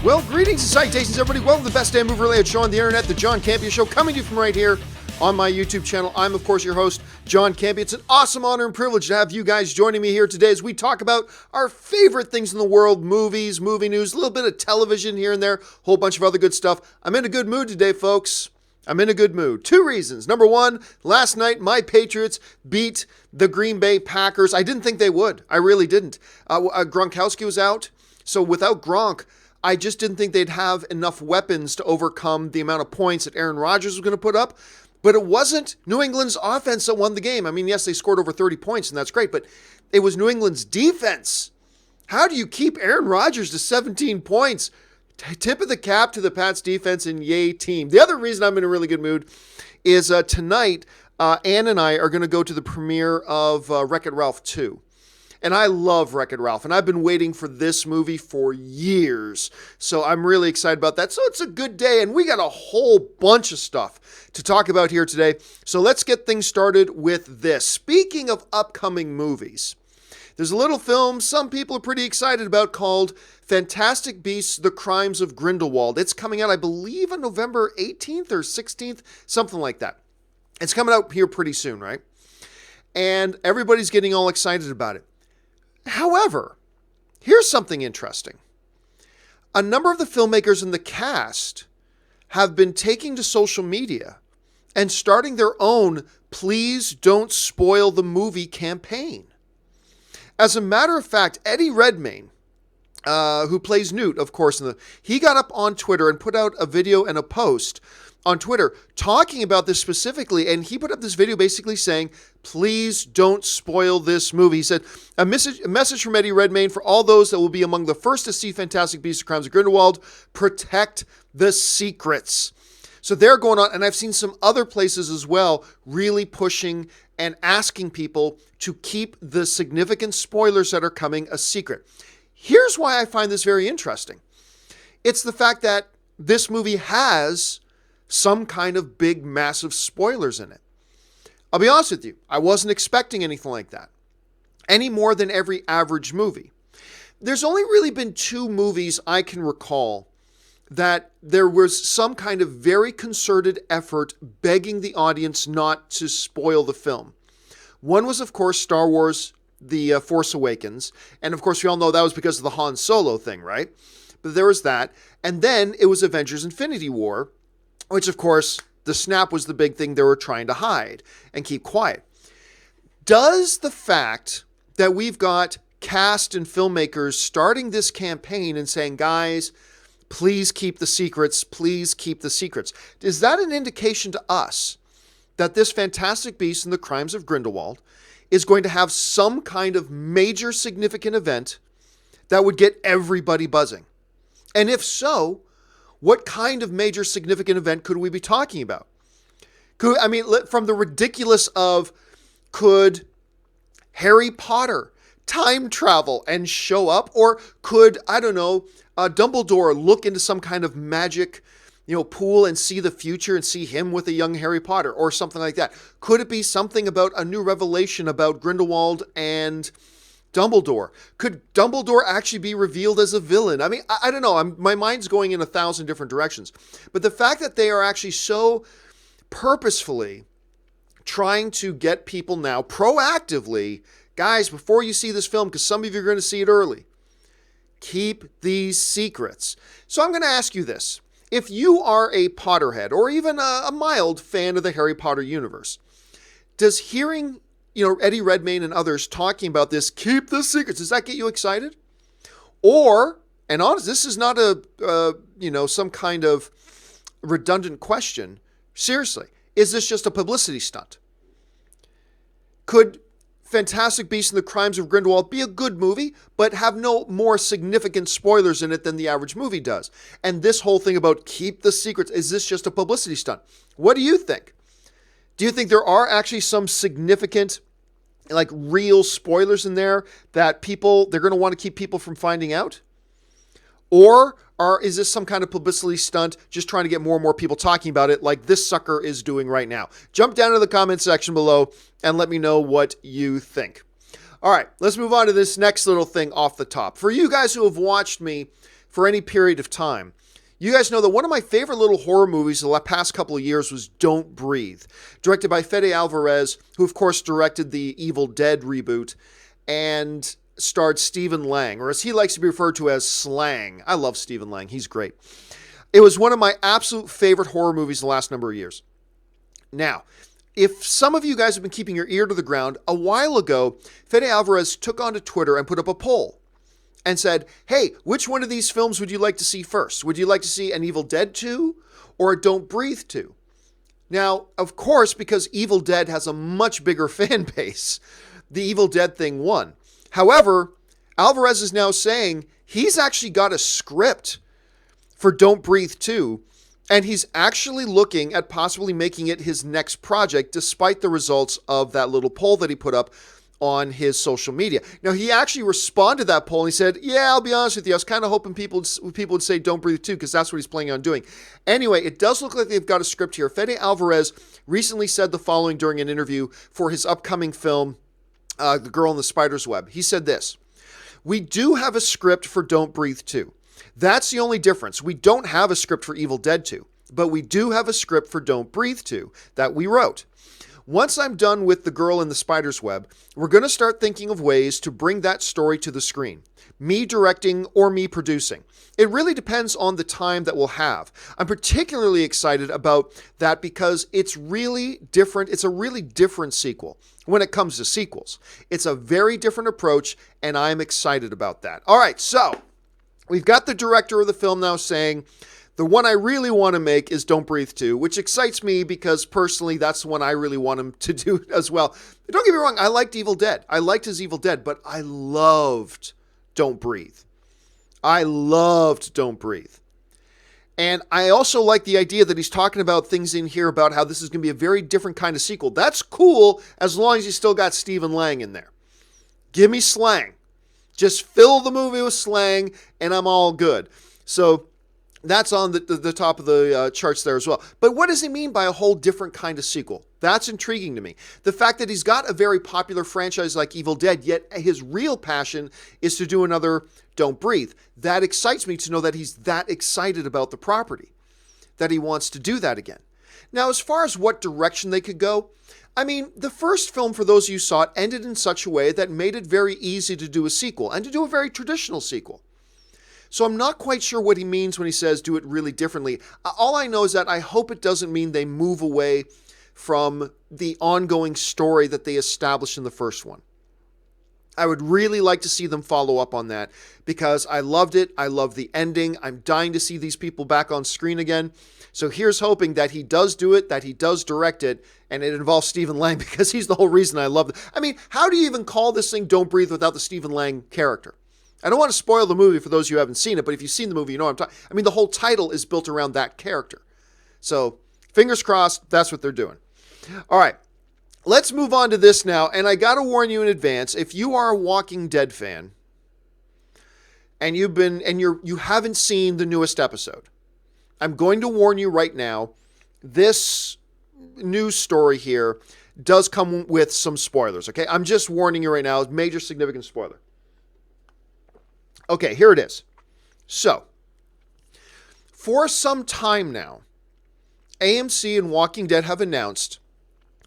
Well, greetings and salutations, everybody. Welcome to the best damn movie-related show on the internet, the John Campea Show, coming to you from right here on my YouTube channel. I'm, of course, your host, John Campea. It's an awesome honor and privilege to have you guys joining me here today as we talk about our favorite things in the world, movies, movie news, a little bit of television here and there, a whole bunch of other good stuff. I'm in a good mood today, folks. I'm in a good mood. Two reasons. Number one, last night, my Patriots beat the Green Bay Packers. I didn't think they would. I really didn't. Gronkowski was out, so without Gronk, I just didn't think they'd have enough weapons to overcome the amount of points that Aaron Rodgers was going to put up. But it wasn't New England's offense that won the game. I mean, yes, they scored over 30 points, and that's great, but it was New England's defense. How do you keep Aaron Rodgers to 17 points? Tip of the cap to the Pats defense, and yay team. The other reason I'm in a really good mood is tonight, Ann and I are going to go to the premiere of Wreck-It Ralph 2. And I love Wreck-It Ralph, and I've been waiting for this movie for years. So I'm really excited about that. So it's a good day, and we got a whole bunch of stuff to talk about here today. So let's get things started with this. Speaking of upcoming movies, there's a little film some people are pretty excited about called Fantastic Beasts: The Crimes of Grindelwald. It's coming out, I believe, on November 18th or 16th, something like that. It's coming out here pretty soon, right? And everybody's getting all excited about it. However, here's something interesting. A number of the filmmakers in the cast have been taking to social media and starting their own "Please Don't Spoil the Movie" campaign. As a matter of fact, Eddie Redmayne, who plays Newt, of course, he got up on Twitter and put out a video and a post on Twitter talking about this specifically, and he put up this video basically saying, please don't spoil this movie. He said, a message from Eddie Redmayne for all those that will be among the first to see Fantastic Beasts: The Crimes of Grindelwald: protect the secrets. So they're going on, and I've seen some other places as well really pushing and asking people to keep the significant spoilers that are coming a secret. Here's why I find this very interesting. It's the fact that this movie has some kind of big, massive spoilers in it. I'll be honest with you, I wasn't expecting anything like that, any more than every average movie. There's only really been two movies I can recall that there was some kind of very concerted effort begging the audience not to spoil the film. One was, of course, Star Wars: The Force Awakens, and of course we all know that was because of the Han Solo thing, right? But there was that, and then it was Avengers: Infinity War, which, of course, the snap was the big thing they were trying to hide and keep quiet. Does the fact that we've got cast and filmmakers starting this campaign and saying, guys, please keep the secrets, please keep the secrets, is that an indication to us that this Fantastic Beasts and the Crimes of Grindelwald is going to have some kind of major significant event that would get everybody buzzing? And if so, what kind of major significant event could we be talking about? From the ridiculous of, could Harry Potter time travel and show up? Or could, Dumbledore look into some kind of magic, pool and see the future and see him with a young Harry Potter or something like that? Could it be something about a new revelation about Grindelwald and Dumbledore? Could Dumbledore actually be revealed as a villain? I don't know. My mind's going in 1,000 different directions. But the fact that they are actually so purposefully trying to get people now proactively, guys, before you see this film, because some of you are going to see it early, keep these secrets. So I'm going to ask you this. If you are a Potterhead or even a mild fan of the Harry Potter universe, does hearing Eddie Redmayne and others talking about this, keep the secrets, does that get you excited? Or, and honestly, this is not some kind of redundant question. Seriously, is this just a publicity stunt? Could Fantastic Beasts and the Crimes of Grindelwald be a good movie, but have no more significant spoilers in it than the average movie does? And this whole thing about keep the secrets, is this just a publicity stunt? What do you think? Do you think there are actually some significant, real spoilers in there that they're going to want to keep people from finding out? Or is this some kind of publicity stunt just trying to get more and more people talking about it like this sucker is doing right now? Jump down to the comment section below and let me know what you think. All right, let's move on to this next little thing off the top. For you guys who have watched me for any period of time. You guys know that one of my favorite little horror movies the past couple of years was Don't Breathe, directed by Fede Alvarez, who of course directed the Evil Dead reboot, and starred Stephen Lang, or as he likes to be referred to as Slang. I love Stephen Lang. He's great. It was one of my absolute favorite horror movies the last number of years. Now, if some of you guys have been keeping your ear to the ground, a while ago, Fede Alvarez took onto Twitter and put up a poll and said, hey, which one of these films would you like to see first? Would you like to see an Evil Dead 2 or a Don't Breathe 2? Now, of course, because Evil Dead has a much bigger fan base, the Evil Dead thing won. However, Alvarez is now saying he's actually got a script for Don't Breathe 2, and he's actually looking at possibly making it his next project, despite the results of that little poll that he put up on his social media. Now, he actually responded to that poll, and he said, yeah, I'll be honest with you, I was kind of hoping people would say Don't Breathe 2, because that's what he's planning on doing. Anyway, it does look like they've got a script here. Fede Alvarez recently said the following during an interview for his upcoming film, The Girl in the Spider's Web. He said this: we do have a script for Don't Breathe 2. That's the only difference. We don't have a script for Evil Dead 2, but we do have a script for Don't Breathe 2 that we wrote. Once I'm done with The Girl in the Spider's Web, we're going to start thinking of ways to bring that story to the screen. Me directing or me producing. It really depends on the time that we'll have. I'm particularly excited about that because it's really different. It's a really different sequel when it comes to sequels. It's a very different approach, and I'm excited about that. All right, so we've got the director of the film now saying, the one I really want to make is Don't Breathe 2, which excites me because personally that's the one I really want him to do as well. Don't get me wrong, I liked Evil Dead. I liked his Evil Dead, but I loved Don't Breathe. I loved Don't Breathe. And I also like the idea that he's talking about things in here about how this is going to be a very different kind of sequel. That's cool as long as you still got Stephen Lang in there. Give me slang. Just fill the movie with slang and I'm all good. So that's on the top of the charts there as well. But what does he mean by a whole different kind of sequel? That's intriguing to me. The fact that he's got a very popular franchise like Evil Dead, yet his real passion is to do another Don't Breathe. That excites me to know that he's that excited about the property, that he wants to do that again. Now, as far as what direction they could go, I mean, the first film, for those of you who saw it, ended in such a way that made it very easy to do a sequel and to do a very traditional sequel. So I'm not quite sure what he means when he says do it really differently. All I know is that I hope it doesn't mean they move away from the ongoing story that they established in the first one. I would really like to see them follow up on that because I loved it. I love the ending. I'm dying to see these people back on screen again. So here's hoping that he does do it, that he does direct it, and it involves Stephen Lang because he's the whole reason I love it. I mean, how do you even call this thing Don't Breathe without the Stephen Lang character? I don't want to spoil the movie for those of you who haven't seen it, but if you've seen the movie, you know what I'm talking. I mean, the whole title is built around that character. So, fingers crossed, that's what they're doing. All right, let's move on to this now, and I got to warn you in advance, if you are a Walking Dead fan, and you haven't seen the newest episode, I'm going to warn you right now, this news story here does come with some spoilers, okay? I'm just warning you right now, major significant spoiler. Okay, here it is. So, for some time now, AMC and Walking Dead have announced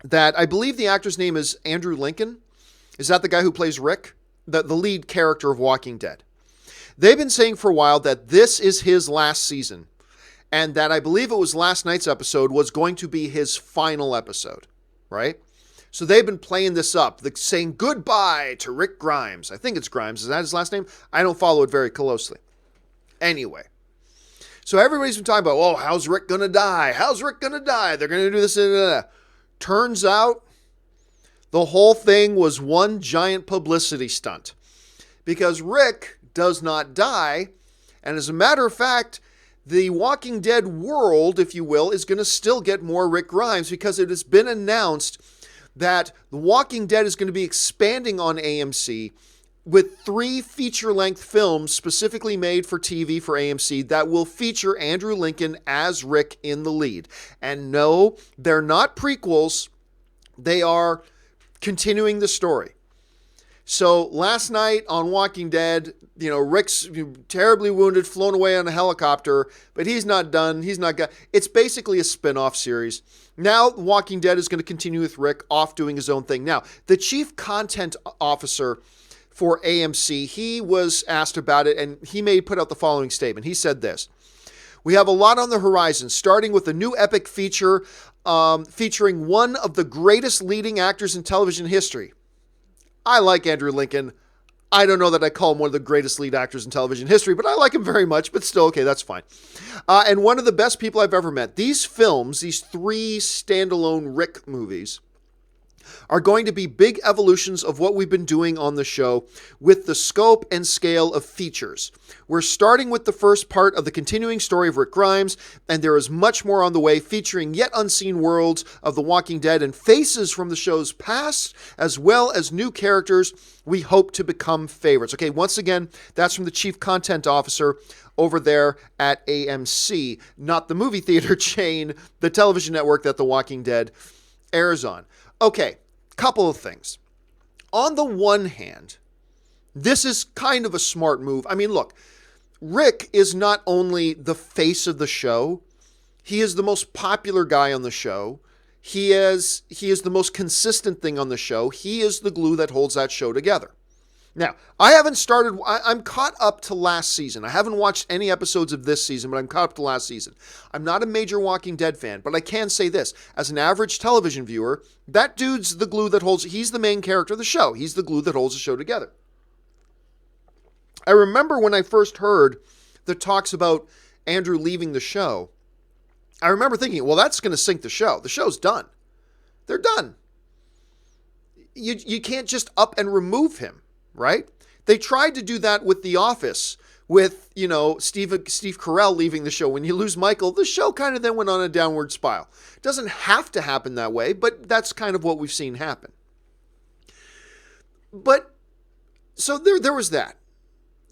that I believe the actor's name is Andrew Lincoln. Is that the guy who plays Rick? The lead character of Walking Dead. They've been saying for a while that this is his last season, and that I believe it was last night's episode was going to be his final episode, right? So they've been playing this up, saying goodbye to Rick Grimes. I think it's Grimes. Is that his last name? I don't follow it very closely. Anyway, so everybody's been talking about, oh, how's Rick going to die? How's Rick going to die? They're going to do this. Turns out the whole thing was one giant publicity stunt because Rick does not die. And as a matter of fact, the Walking Dead world, if you will, is going to still get more Rick Grimes because it has been announced that The Walking Dead is going to be expanding on AMC with 3 feature-length films specifically made for TV for AMC that will feature Andrew Lincoln as Rick in the lead. And no, they're not prequels. They are continuing the story. So last night on Walking Dead, Rick's terribly wounded, flown away on a helicopter, but he's not done. He's not got. It's basically a spin-off series. Now Walking Dead is going to continue with Rick off doing his own thing. Now, the chief content officer for AMC, he was asked about it, and he put out the following statement. He said this: "We have a lot on the horizon, starting with a new epic feature featuring one of the greatest leading actors in television history." I like Andrew Lincoln. I don't know that I call him one of the greatest lead actors in television history, but I like him very much, but still, okay, that's fine. And one of the best people I've ever met. These films, these 3 standalone Rick movies, are going to be big evolutions of what we've been doing on the show with the scope and scale of features. We're starting with the first part of the continuing story of Rick Grimes, and there is much more on the way, featuring yet unseen worlds of The Walking Dead and faces from the show's past, as well as new characters we hope to become favorites. Okay, once again, that's from the chief content officer over there at AMC, not the movie theater chain, the television network that The Walking Dead airs on. Okay, couple of things. On the one hand, this is kind of a smart move. I mean, look, Rick is not only the face of the show, he is the most popular guy on the show. He is the most consistent thing on the show. He is the glue that holds that show together. Now, I'm caught up to last season. I haven't watched any episodes of this season, but I'm caught up to last season. I'm not a major Walking Dead fan, but I can say this. As an average television viewer, that dude's the glue that he's the main character of the show. He's the glue that holds the show together. I remember when I first heard the talks about Andrew leaving the show, I remember thinking, well, that's going to sink the show. The show's done. They're done. You can't just up and remove him. Right? They tried to do that with The Office, with, Steve Carell leaving the show. When you lose Michael, the show kind of then went on a downward spiral. It doesn't have to happen that way, but that's kind of what we've seen happen. But, so there was that.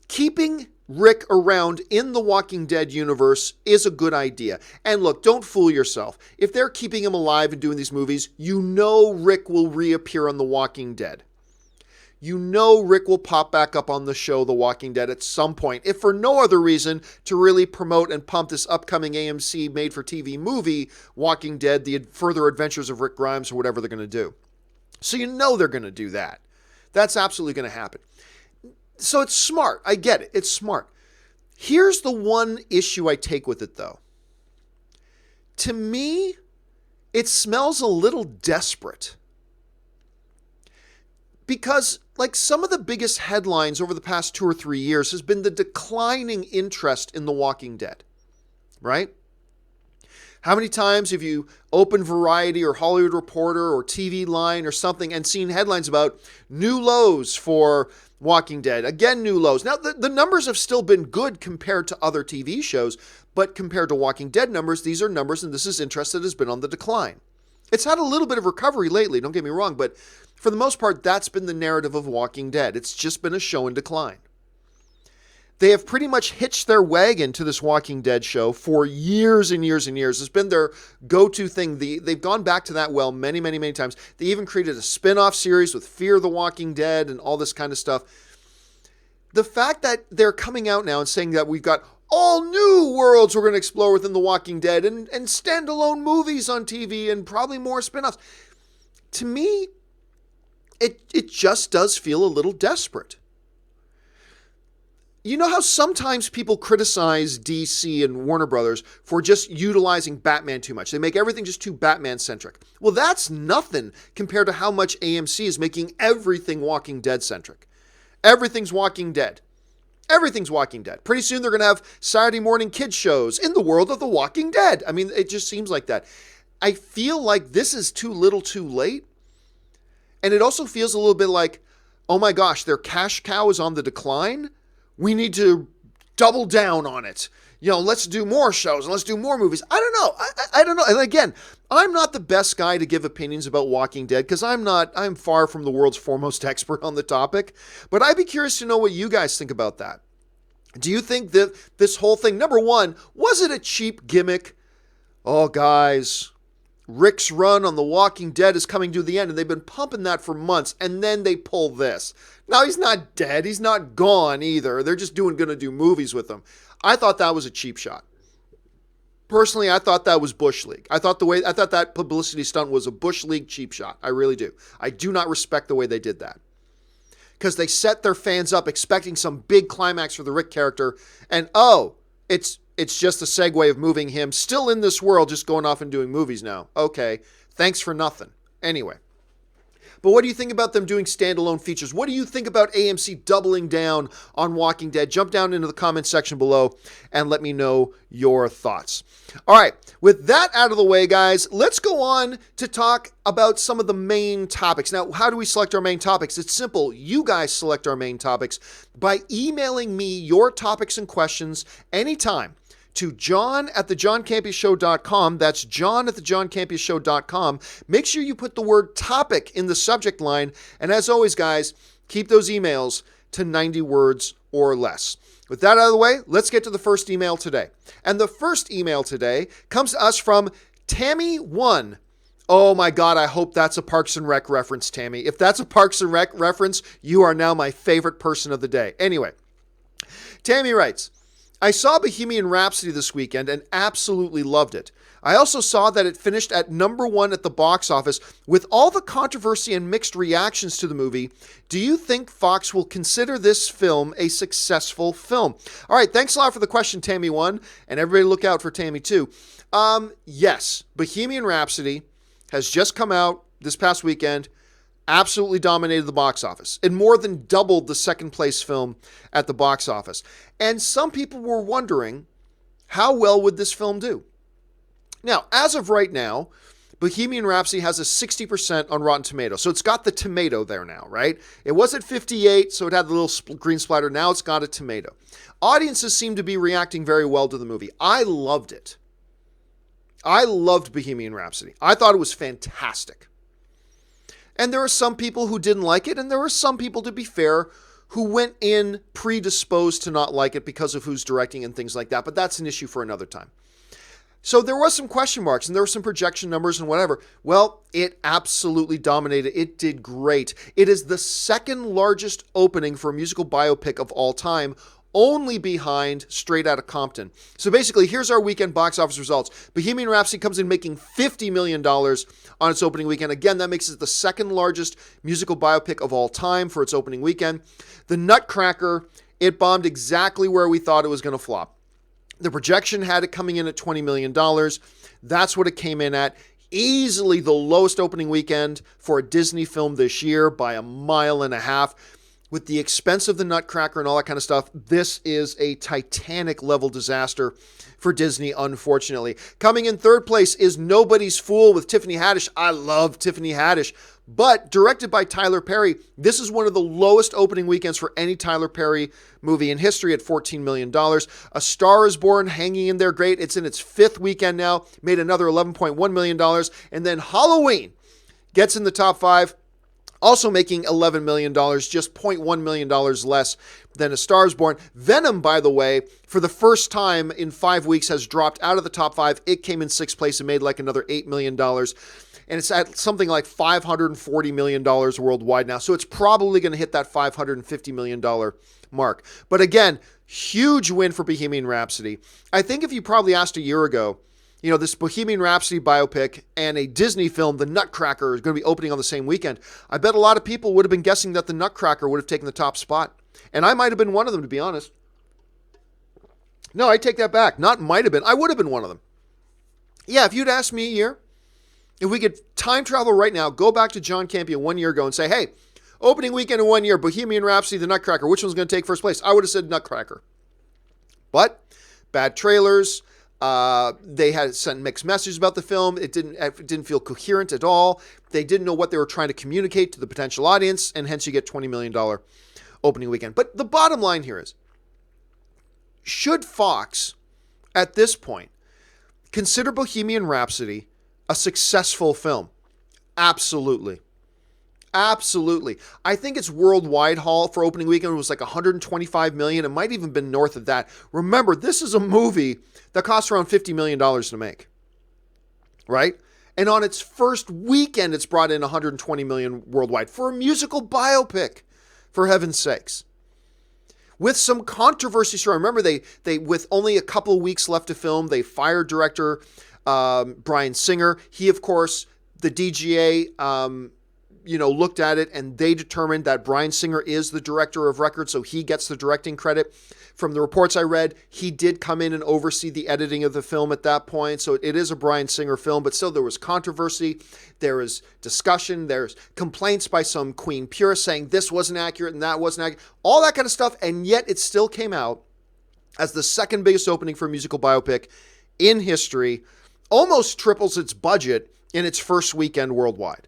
Keeping Rick around in the Walking Dead universe is a good idea. And look, don't fool yourself. If they're keeping him alive and doing these movies, Rick will reappear on The Walking Dead. Rick will pop back up on the show The Walking Dead at some point, if for no other reason to really promote and pump this upcoming AMC made-for-TV movie, Walking Dead, The Further Adventures of Rick Grimes, or whatever they're going to do. So they're going to do that. That's absolutely going to happen. So it's smart. I get it. It's smart. Here's the one issue I take with it, though. To me, it smells a little desperate. Because, some of the biggest headlines over the past 2 or 3 years has been the declining interest in The Walking Dead, right? How many times have you opened Variety or Hollywood Reporter or TV Line or something and seen headlines about new lows for Walking Dead? Again, new lows. Now, the numbers have still been good compared to other TV shows, but compared to Walking Dead numbers, these are numbers, and this is interest that has been on the decline. It's had a little bit of recovery lately, don't get me wrong, but for the most part, that's been the narrative of Walking Dead. It's just been a show in decline. They have pretty much hitched their wagon to this Walking Dead show for years and years and years. It's been their go-to thing. They've gone back to that well many, many, many times. They even created a spin-off series with Fear the Walking Dead and all this kind of stuff. The fact that they're coming out now and saying that we've got all new worlds we're going to explore within The Walking Dead and standalone movies on TV and probably more spin-offs, to me, it just does feel a little desperate. You know how sometimes people criticize DC and Warner Brothers for just utilizing Batman too much? They make everything just too Batman-centric. Well, that's nothing compared to how much AMC is making everything Walking Dead-centric. Everything's Walking Dead. Everything's Walking Dead. Pretty soon they're going to have Saturday morning kids shows in the world of The Walking Dead. I mean, it just seems like that. I feel like this is too little too late. And it also feels a little bit like, oh my gosh, their cash cow is on the decline. We need to double down on it. Let's do more shows and let's do more movies. I don't know. I don't know. And again, I'm not the best guy to give opinions about Walking Dead because I'm far from the world's foremost expert on the topic. But I'd be curious to know what you guys think about that. Do you think that this whole thing, number one, was it a cheap gimmick? Oh, guys, Rick's run on The Walking Dead is coming to the end, and they've been pumping that for months, and then they pull this. Now, he's not dead. He's not gone either. They're just going to do movies with him. I thought that was a cheap shot. Personally, I thought that was Bush League. I thought that publicity stunt was a Bush League cheap shot. I really do. I do not respect the way they did that. Because they set their fans up expecting some big climax for the Rick character, and it's just a segue of moving him still in this world, just going off and doing movies now. Okay, thanks for nothing. Anyway. But what do you think about them doing standalone features? What do you think about AMC doubling down on Walking Dead? Jump down into the comments section below and let me know your thoughts. All right, with that out of the way, guys, let's go on to talk about some of the main topics. Now, how do we select our main topics? It's simple. You guys select our main topics by emailing me your topics and questions anytime to john@thejohncampeashow.com. That's john@thejohncampeashow.com. Make sure you put the word topic in the subject line. And as always, guys, keep those emails to 90 words or less. With that out of the way, let's get to the first email today. And the first email today comes to us from Tammy1. Oh my God, I hope that's a Parks and Rec reference, Tammy. If that's a Parks and Rec reference, you are now my favorite person of the day. Anyway, Tammy writes, I saw Bohemian Rhapsody this weekend and absolutely loved it. I also saw that it finished at #1 at the box office. With all the controversy and mixed reactions to the movie, do you think Fox will consider this film a successful film? All right, thanks a lot for the question, Tammy1, and everybody look out for Tammy 2. Yes, Bohemian Rhapsody has just come out this past weekend, absolutely dominated the box office. It more than doubled the second place film at the box office. And some people were wondering, how well would this film do? Now, as of right now, Bohemian Rhapsody has a 60% on Rotten Tomatoes. So it's got the tomato there now, right? It was at 58, so it had the little green splatter. Now it's got a tomato. Audiences seem to be reacting very well to the movie. I loved it. I loved Bohemian Rhapsody. I thought it was fantastic. And there are some people who didn't like it, and there were some people, to be fair, who went in predisposed to not like it because of who's directing and things like that, but that's an issue for another time. So there was some question marks, and there were some projection numbers and whatever. Well, it absolutely dominated. It did great. It is the second largest opening for a musical biopic of all time, only behind Straight Outta Compton. So basically, here's our weekend box office results. Bohemian Rhapsody comes in making $50 million on its opening weekend. Again, that makes it the second largest musical biopic of all time for its opening weekend. The Nutcracker, it bombed exactly where we thought it was going to flop. The projection had it coming in at $20 million. That's what it came in at. Easily the lowest opening weekend for a Disney film this year by 1.5 miles. With the expense of the Nutcracker and all that kind of stuff, this is a Titanic-level disaster for Disney, unfortunately. Coming in third place is Nobody's Fool with Tiffany Haddish. I love Tiffany Haddish. But directed by Tyler Perry, this is one of the lowest opening weekends for any Tyler Perry movie in history at $14 million. A Star is Born hanging in there great. It's in its fifth weekend now, made another $11.1 million. And then Halloween gets in the top 5. Also making $11 million, just $0.1 million less than A Star is Born. Venom, by the way, for the first time in 5 weeks has dropped out of the top 5. It came in 6th place and made like another $8 million. And it's at something like $540 million worldwide now. So it's probably going to hit that $550 million mark. But again, huge win for Bohemian Rhapsody. I think if you probably asked a year ago, you know, this Bohemian Rhapsody biopic and a Disney film, The Nutcracker, is going to be opening on the same weekend. I bet a lot of people would have been guessing that The Nutcracker would have taken the top spot. And I might have been one of them, to be honest. No, I take that back. Not might have been. I would have been one of them. Yeah, if you'd asked me a year, if we could time travel right now, go back to John Campea 1 year ago and say, hey, opening weekend in 1 year, Bohemian Rhapsody, The Nutcracker, which one's going to take first place? I would have said Nutcracker. But bad trailers. They had sent mixed messages about the film. It didn't feel coherent at all. They didn't know what they were trying to communicate to the potential audience, and hence you get $20 million opening weekend. But the bottom line here is, should Fox, at this point, consider Bohemian Rhapsody a successful film? Absolutely. Absolutely. I think its worldwide haul for opening weekend was like $125 million. It might even been north of that. Remember, this is a movie that costs around $50 million to make, right? And on its first weekend, it's brought in 120 million worldwide for a musical biopic, for heaven's sakes. With some controversy, sure. Remember, they with only a couple of weeks left to film, they fired director Bryan Singer. He, of course, the DGA, looked at it and they determined that Bryan Singer is the director of record, so he gets the directing credit. From the reports I read, he did come in and oversee the editing of the film at that point, so it is a Bryan Singer film, but still there was controversy, there is discussion, there's complaints by some Queen purists saying this wasn't accurate and that wasn't accurate, all that kind of stuff, and yet it still came out as the second biggest opening for a musical biopic in history, almost triples its budget in its first weekend worldwide.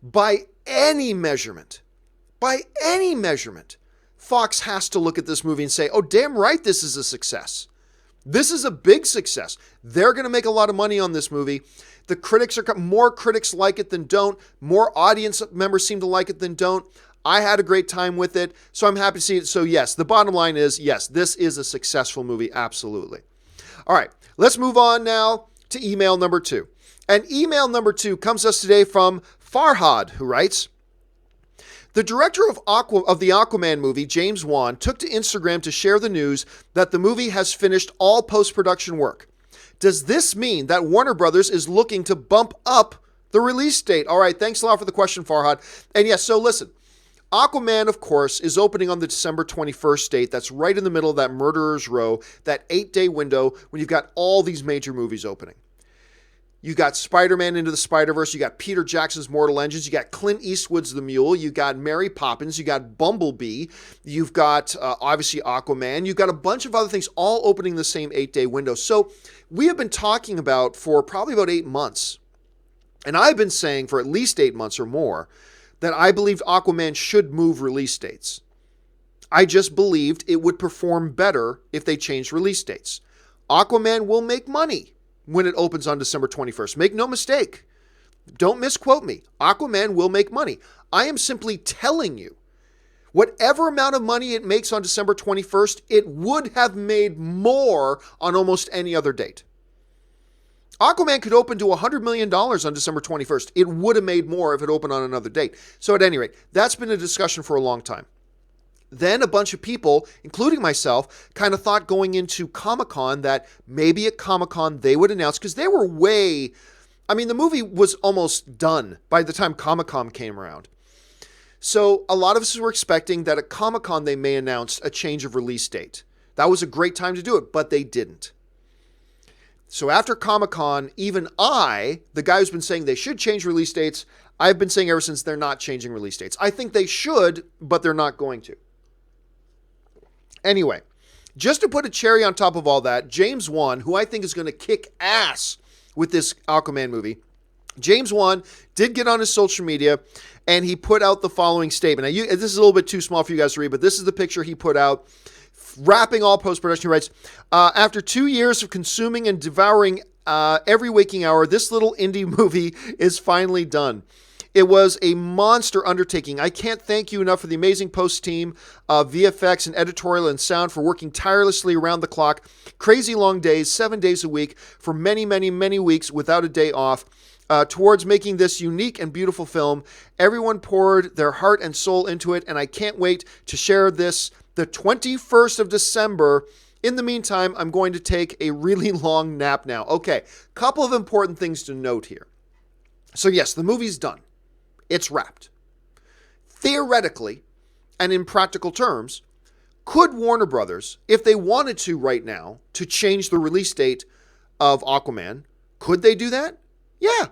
By any measurement, Fox has to look at this movie and say, oh, damn right, this is a success. This is a big success. They're going to make a lot of money on this movie. The critics more critics like it than don't. More audience members seem to like it than don't. I had a great time with it, so I'm happy to see it. So yes, the bottom line is, yes, this is a successful movie, absolutely. All right, let's move on now to email number 2. And email number 2 comes to us today from Farhad, who writes, the director of the Aquaman movie, James Wan, took to Instagram to share the news that the movie has finished all post-production work. Does this mean that Warner Brothers is looking to bump up the release date? All right, thanks a lot for the question, Farhad. And yes, so listen, Aquaman, of course, is opening on the December 21st date. That's right in the middle of that Murderer's Row, that 8-day window when you've got all these major movies opening. You got Spider-Man Into the Spider-Verse, you got Peter Jackson's Mortal Engines, you got Clint Eastwood's The Mule, you got Mary Poppins, you got Bumblebee, you've got obviously Aquaman, you've got a bunch of other things all opening the same 8-day window. So we have been talking about for probably about 8 months, and I've been saying for at least 8 months or more, that I believed Aquaman should move release dates. I just believed it would perform better if they changed release dates. Aquaman will make money when it opens on December 21st. Make no mistake. Don't misquote me. Aquaman will make money. I am simply telling you, whatever amount of money it makes on December 21st, it would have made more on almost any other date. Aquaman could open to $100 million on December 21st. It would have made more if it opened on another date. So at any rate, that's been a discussion for a long time. Then a bunch of people, including myself, kind of thought going into Comic-Con that maybe at Comic-Con they would announce, because they were the movie was almost done by the time Comic-Con came around. So a lot of us were expecting that at Comic-Con they may announce a change of release date. That was a great time to do it, but they didn't. So after Comic-Con, even I, the guy who's been saying they should change release dates, I've been saying ever since they're not changing release dates. I think they should, but they're not going to. Anyway, just to put a cherry on top of all that, James Wan, who I think is going to kick ass with this Aquaman movie, James Wan did get on his social media and he put out the following statement. Now, this is a little bit too small for you guys to read, but this is the picture he put out, wrapping all post-production. He writes, after 2 years of consuming and devouring every waking hour, this little indie movie is finally done. It was a monster undertaking. I can't thank you enough for the amazing post team, VFX and editorial and sound for working tirelessly around the clock. Crazy long days, 7 days a week for many, many, many weeks without a day off towards making this unique and beautiful film. Everyone poured their heart and soul into it, and I can't wait to share this the 21st of December. In the meantime, I'm going to take a really long nap now. Okay, couple of important things to note here. So yes, the movie's done. It's wrapped. Theoretically, and in practical terms, could Warner Brothers, if they wanted to right now, to change the release date of Aquaman, could they do that? Yeah.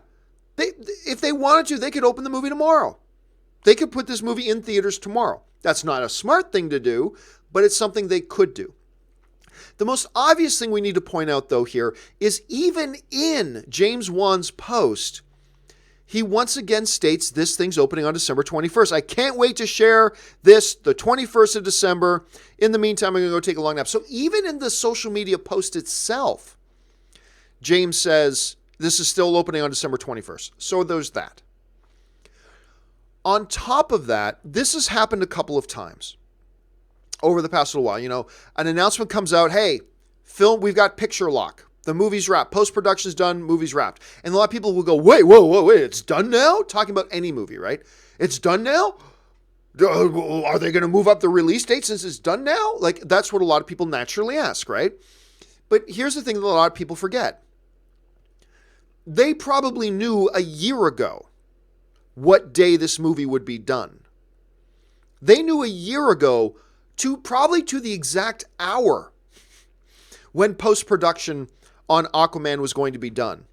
If they wanted to, they could open the movie tomorrow. They could put this movie in theaters tomorrow. That's not a smart thing to do, but it's something they could do. The most obvious thing we need to point out, though, here is even in James Wan's post, he once again states this thing's opening on December 21st. I can't wait to share this the 21st of December. In the meantime, I'm going to go take a long nap. So even in the social media post itself, James says this is still opening on December 21st. So there's that. On top of that, this has happened a couple of times over the past little while. An announcement comes out, hey, we've got picture lock. The movie's wrapped. Post-production's done, movie's wrapped. And a lot of people will go, wait, it's done now? Talking about any movie, right? It's done now? Are they going to move up the release date since it's done now? Like, that's what a lot of people naturally ask, right? But here's the thing that a lot of people forget. They probably knew a year ago what day this movie would be done. They knew a year ago, probably to the exact hour, when post-production on Aquaman was going to be done.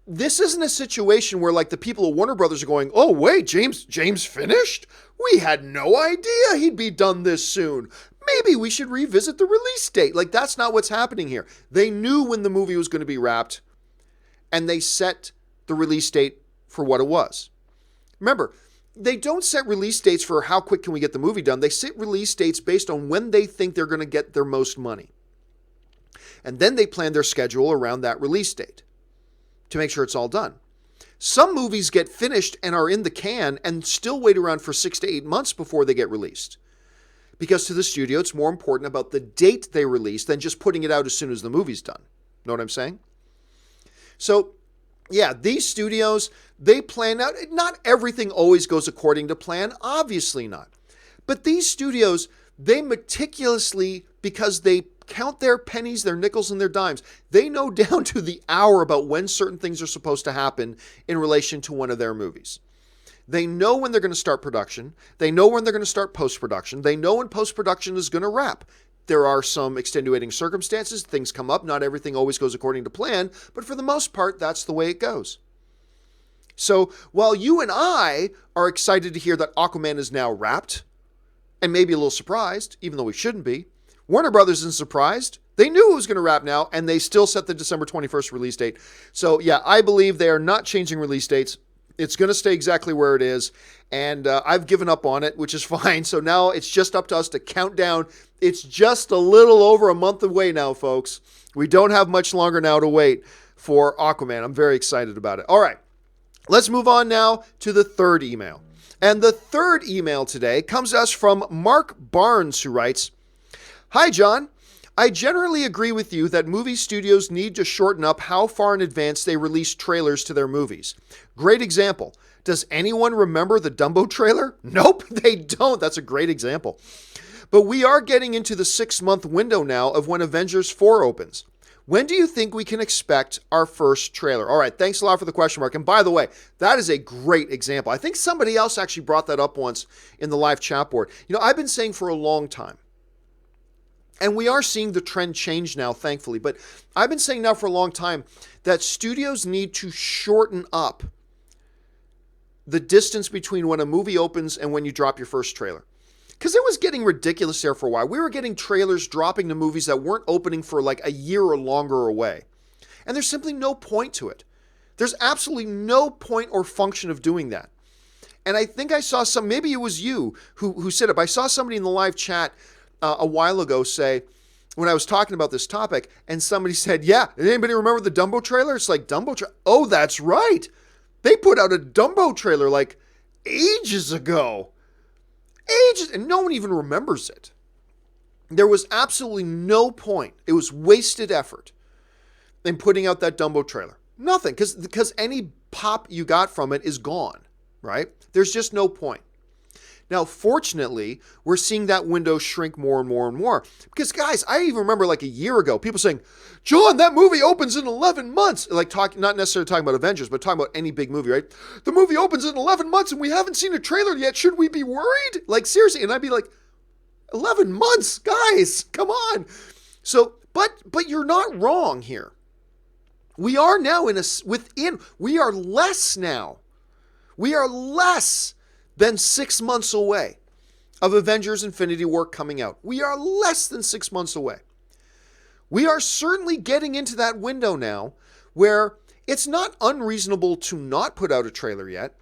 This isn't a situation where like the people at Warner Brothers are going, oh wait, James finished? We had no idea he'd be done this soon. Maybe we should revisit the release date. Like, that's not what's happening here. They knew when the movie was going to be wrapped, and they set the release date for what it was. Remember, they don't set release dates for how quick can we get the movie done. They set release dates based on when they think they're going to get their most money. And then they plan their schedule around that release date to make sure it's all done. Some movies get finished and are in the can and still wait around for 6 to 8 months before they get released. Because to the studio, it's more important about the date they release than just putting it out as soon as the movie's done. Know what I'm saying? So, yeah, these studios, they plan out. Not everything always goes according to plan. Obviously not. But these studios, they meticulously, because they count their pennies, their nickels, and their dimes. They know down to the hour about when certain things are supposed to happen in relation to one of their movies. They know when they're going to start production. They know when they're going to start post-production. They know when post-production is going to wrap. There are some extenuating circumstances. Things come up. Not everything always goes according to plan, but for the most part, that's the way it goes. So while you and I are excited to hear that Aquaman is now wrapped, and maybe a little surprised, even though we shouldn't be, Warner Brothers isn't surprised. They knew it was going to wrap now, and they still set the December 21st release date. So, yeah, I believe they are not changing release dates. It's going to stay exactly where it is, and I've given up on it, which is fine. So now it's just up to us to count down. It's just a little over a month away now, folks. We don't have much longer now to wait for Aquaman. I'm very excited about it. All right, let's move on now to the third email. And the third email today comes to us from Mark Barnes, who writes, Hi, John. I generally agree with you that movie studios need to shorten up how far in advance they release trailers to their movies. Great example. Does anyone remember the Dumbo trailer? Nope, they don't. That's a great example. But we are getting into the 6-month window now of when Avengers 4 opens. When do you think we can expect our first trailer? All right, thanks a lot for the question, Mark. And by the way, that is a great example. I think somebody else actually brought that up once in the live chat board. You know, I've been saying for a long time, and we are seeing the trend change now, thankfully. But I've been saying now for a long time that studios need to shorten up the distance between when a movie opens and when you drop your first trailer. Because it was getting ridiculous there for a while. We were getting trailers dropping to movies that weren't opening for like a year or longer away. And there's simply no point to it. There's absolutely no point or function of doing that. And I think I saw maybe it was you who said it, but I saw somebody in the live chat a while ago say, when I was talking about this topic, and somebody said, yeah, did anybody remember the Dumbo trailer? It's like, Dumbo trailer? Oh, that's right. They put out a Dumbo trailer like ages ago. Ages, and no one even remembers it. There was absolutely no point. It was wasted effort in putting out that Dumbo trailer. Nothing, because any pop you got from it is gone, right? There's just no point. Now, fortunately, we're seeing that window shrink more and more and more. Because, guys, I even remember like a year ago, people saying, John, that movie opens in 11 months. Like, not necessarily talking about Avengers, but talking about any big movie, right? The movie opens in 11 months and we haven't seen a trailer yet. Should we be worried? Like, seriously. And I'd be like, 11 months? Guys, come on. So, but you're not wrong here. We are now we are less now. We are less than 6 months away of Avengers Infinity War coming out. We are less than 6 months away. We are certainly getting into that window now where it's not unreasonable to not put out a trailer yet,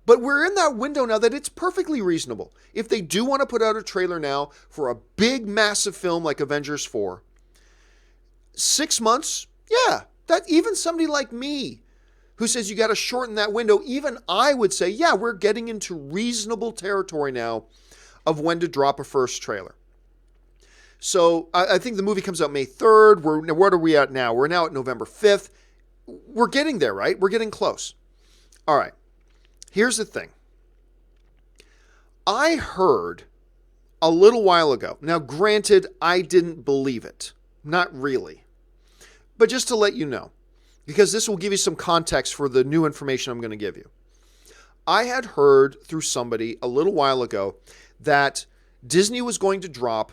but we're in that window now that it's perfectly reasonable. If they do want to put out a trailer now for a big, massive film like Avengers 4, 6 months, yeah, that even somebody like me who says you got to shorten that window, even I would say, yeah, we're getting into reasonable territory now of when to drop a first trailer. So I think the movie comes out May 3rd. What are we at now? We're now at November 5th. We're getting there, right? We're getting close. All right. Here's the thing. I heard a little while ago. Now, granted, I didn't believe it. Not really. But just to let you know, because this will give you some context for the new information I'm going to give you. I had heard through somebody a little while ago that Disney was going to drop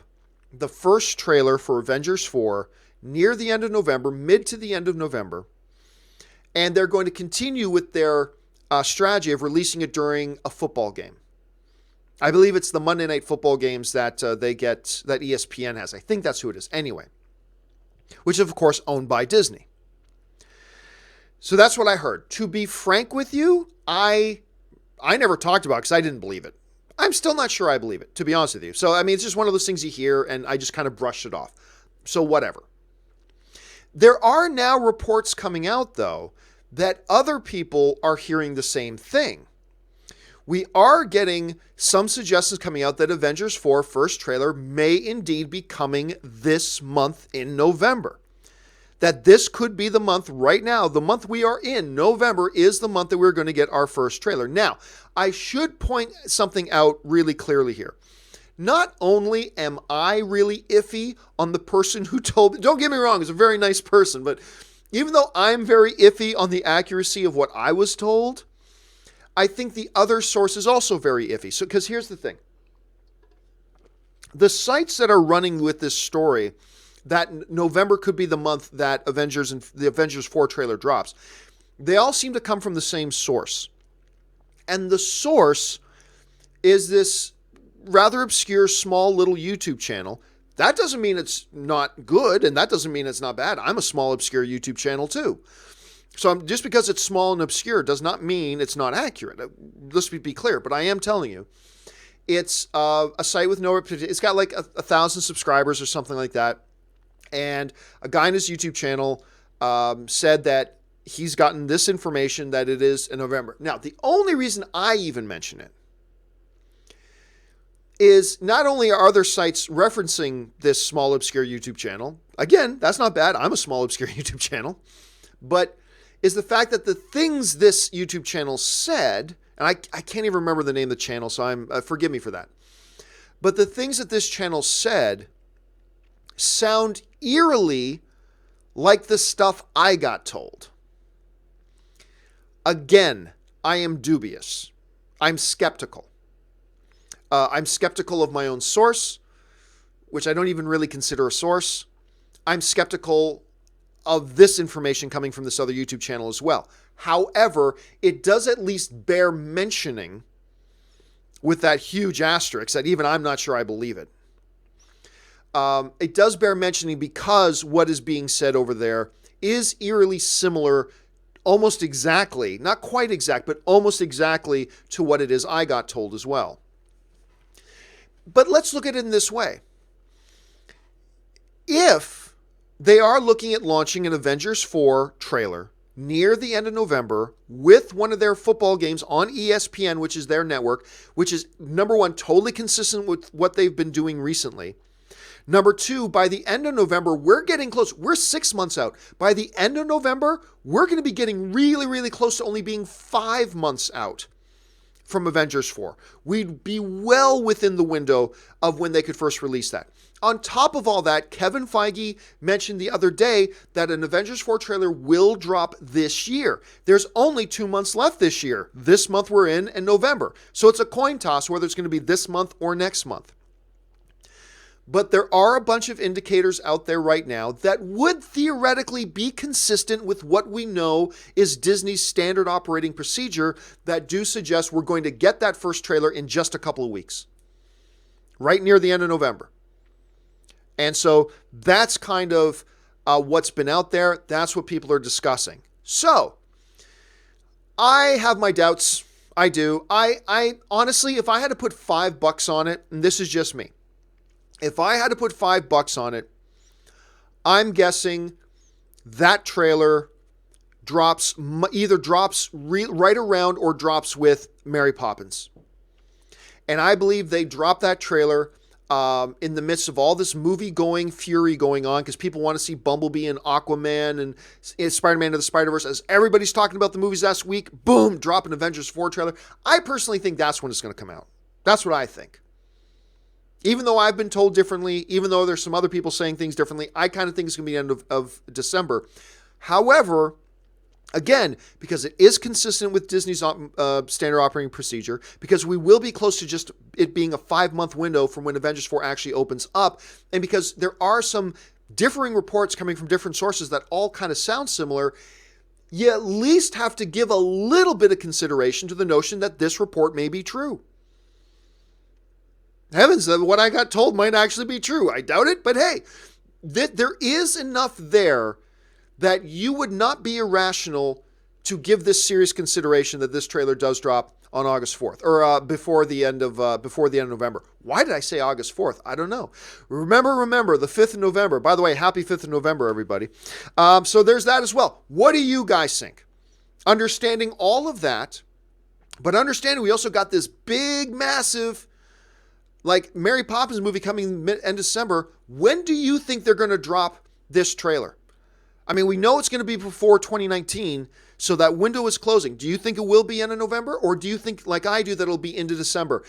the first trailer for Avengers 4 near the end of November, mid to the end of November, and they're going to continue with their strategy of releasing it during a football game. I believe it's the Monday Night Football games that they get, that ESPN has. I think that's who it is. Anyway, which is, of course, owned by Disney. So that's what I heard. To be frank with you, I never talked about it because I didn't believe it. I'm still not sure I believe it, to be honest with you. So, I mean, it's just one of those things you hear, and I just kind of brushed it off. So, whatever. There are now reports coming out, though, that other people are hearing the same thing. We are getting some suggestions coming out that Avengers 4 first trailer may indeed be coming this month in November. That this could be the month right now, the month we are in, November, is the month that we're going to get our first trailer. Now, I should point something out really clearly here. Not only am I really iffy on the person who told me, don't get me wrong, he's a very nice person, but even though I'm very iffy on the accuracy of what I was told, I think the other source is also very iffy. So, because here's the thing. The sites that are running with this story, that November could be the month that the Avengers 4 trailer drops, they all seem to come from the same source. And the source is this rather obscure, small little YouTube channel. That doesn't mean it's not good, and that doesn't mean it's not bad. I'm a small, obscure YouTube channel too. So just because it's small and obscure does not mean it's not accurate. Let's be clear, but I am telling you, it's a site with no reputation. It's got like 1,000 subscribers or something like that. And a guy in his YouTube channel said that he's gotten this information that it is in November. Now, the only reason I even mention it is not only are other sites referencing this small, obscure YouTube channel, again, that's not bad. I'm a small, obscure YouTube channel, but is the fact that the things this YouTube channel said, and I can't even remember the name of the channel, so forgive me for that. But the things that this channel said sound eerily like the stuff I got told. Again, I am dubious. I'm skeptical. I'm skeptical of my own source, which I don't even really consider a source. I'm skeptical of this information coming from this other YouTube channel as well. However, it does at least bear mentioning with that huge asterisk that even I'm not sure I believe it. It does bear mentioning because what is being said over there is eerily similar, almost exactly, not quite exact, but almost exactly to what it is I got told as well. But let's look at it in this way. If they are looking at launching an Avengers 4 trailer near the end of November with one of their football games on ESPN, which is their network, which is, number one, totally consistent with what they've been doing recently. Number two, by the end of November, we're getting close. We're 6 months out. By the end of November, we're going to be getting really, really close to only being 5 months out from Avengers 4. We'd be well within the window of when they could first release that. On top of all that, Kevin Feige mentioned the other day that an Avengers 4 trailer will drop this year. There's only 2 months left this year. This month we're in and November. So it's a coin toss whether it's going to be this month or next month. But there are a bunch of indicators out there right now that would theoretically be consistent with what we know is Disney's standard operating procedure that do suggest we're going to get that first trailer in just a couple of weeks, right near the end of November. And so that's kind of what's been out there. That's what people are discussing. So I have my doubts. I do. I honestly, if I had to put $5 on it, and this is just me, if I had to put $5 on it, I'm guessing that trailer either drops right around or drops with Mary Poppins. And I believe they drop that trailer in the midst of all this movie-going fury going on, because people want to see Bumblebee and Aquaman and Spider-Man Into the Spider-Verse. As everybody's talking about the movies last week, boom, drop an Avengers 4 trailer. I personally think that's when it's going to come out. That's what I think. Even though I've been told differently, even though there's some other people saying things differently, I kind of think it's going to be the end of December. However, again, because it is consistent with Disney's standard operating procedure, because we will be close to just it being a 5-month window from when Avengers 4 actually opens up, and because there are some differing reports coming from different sources that all kind of sound similar, you at least have to give a little bit of consideration to the notion that this report may be true. Heavens, what I got told might actually be true. I doubt it, but hey, there is enough there that you would not be irrational to give this serious consideration that this trailer does drop on August 4th, or before the end of November. Why did I say August 4th? I don't know. Remember, the 5th of November. By the way, happy 5th of November, everybody. So there's that as well. What do you guys think? Understanding all of that, but understanding we also got this big, massive, like Mary Poppins movie coming end December. When do you think they're going to drop this trailer? I mean, we know it's going to be before 2019, so that window is closing. Do you think it will be end of November, or do you think, like I do, that it'll be into December?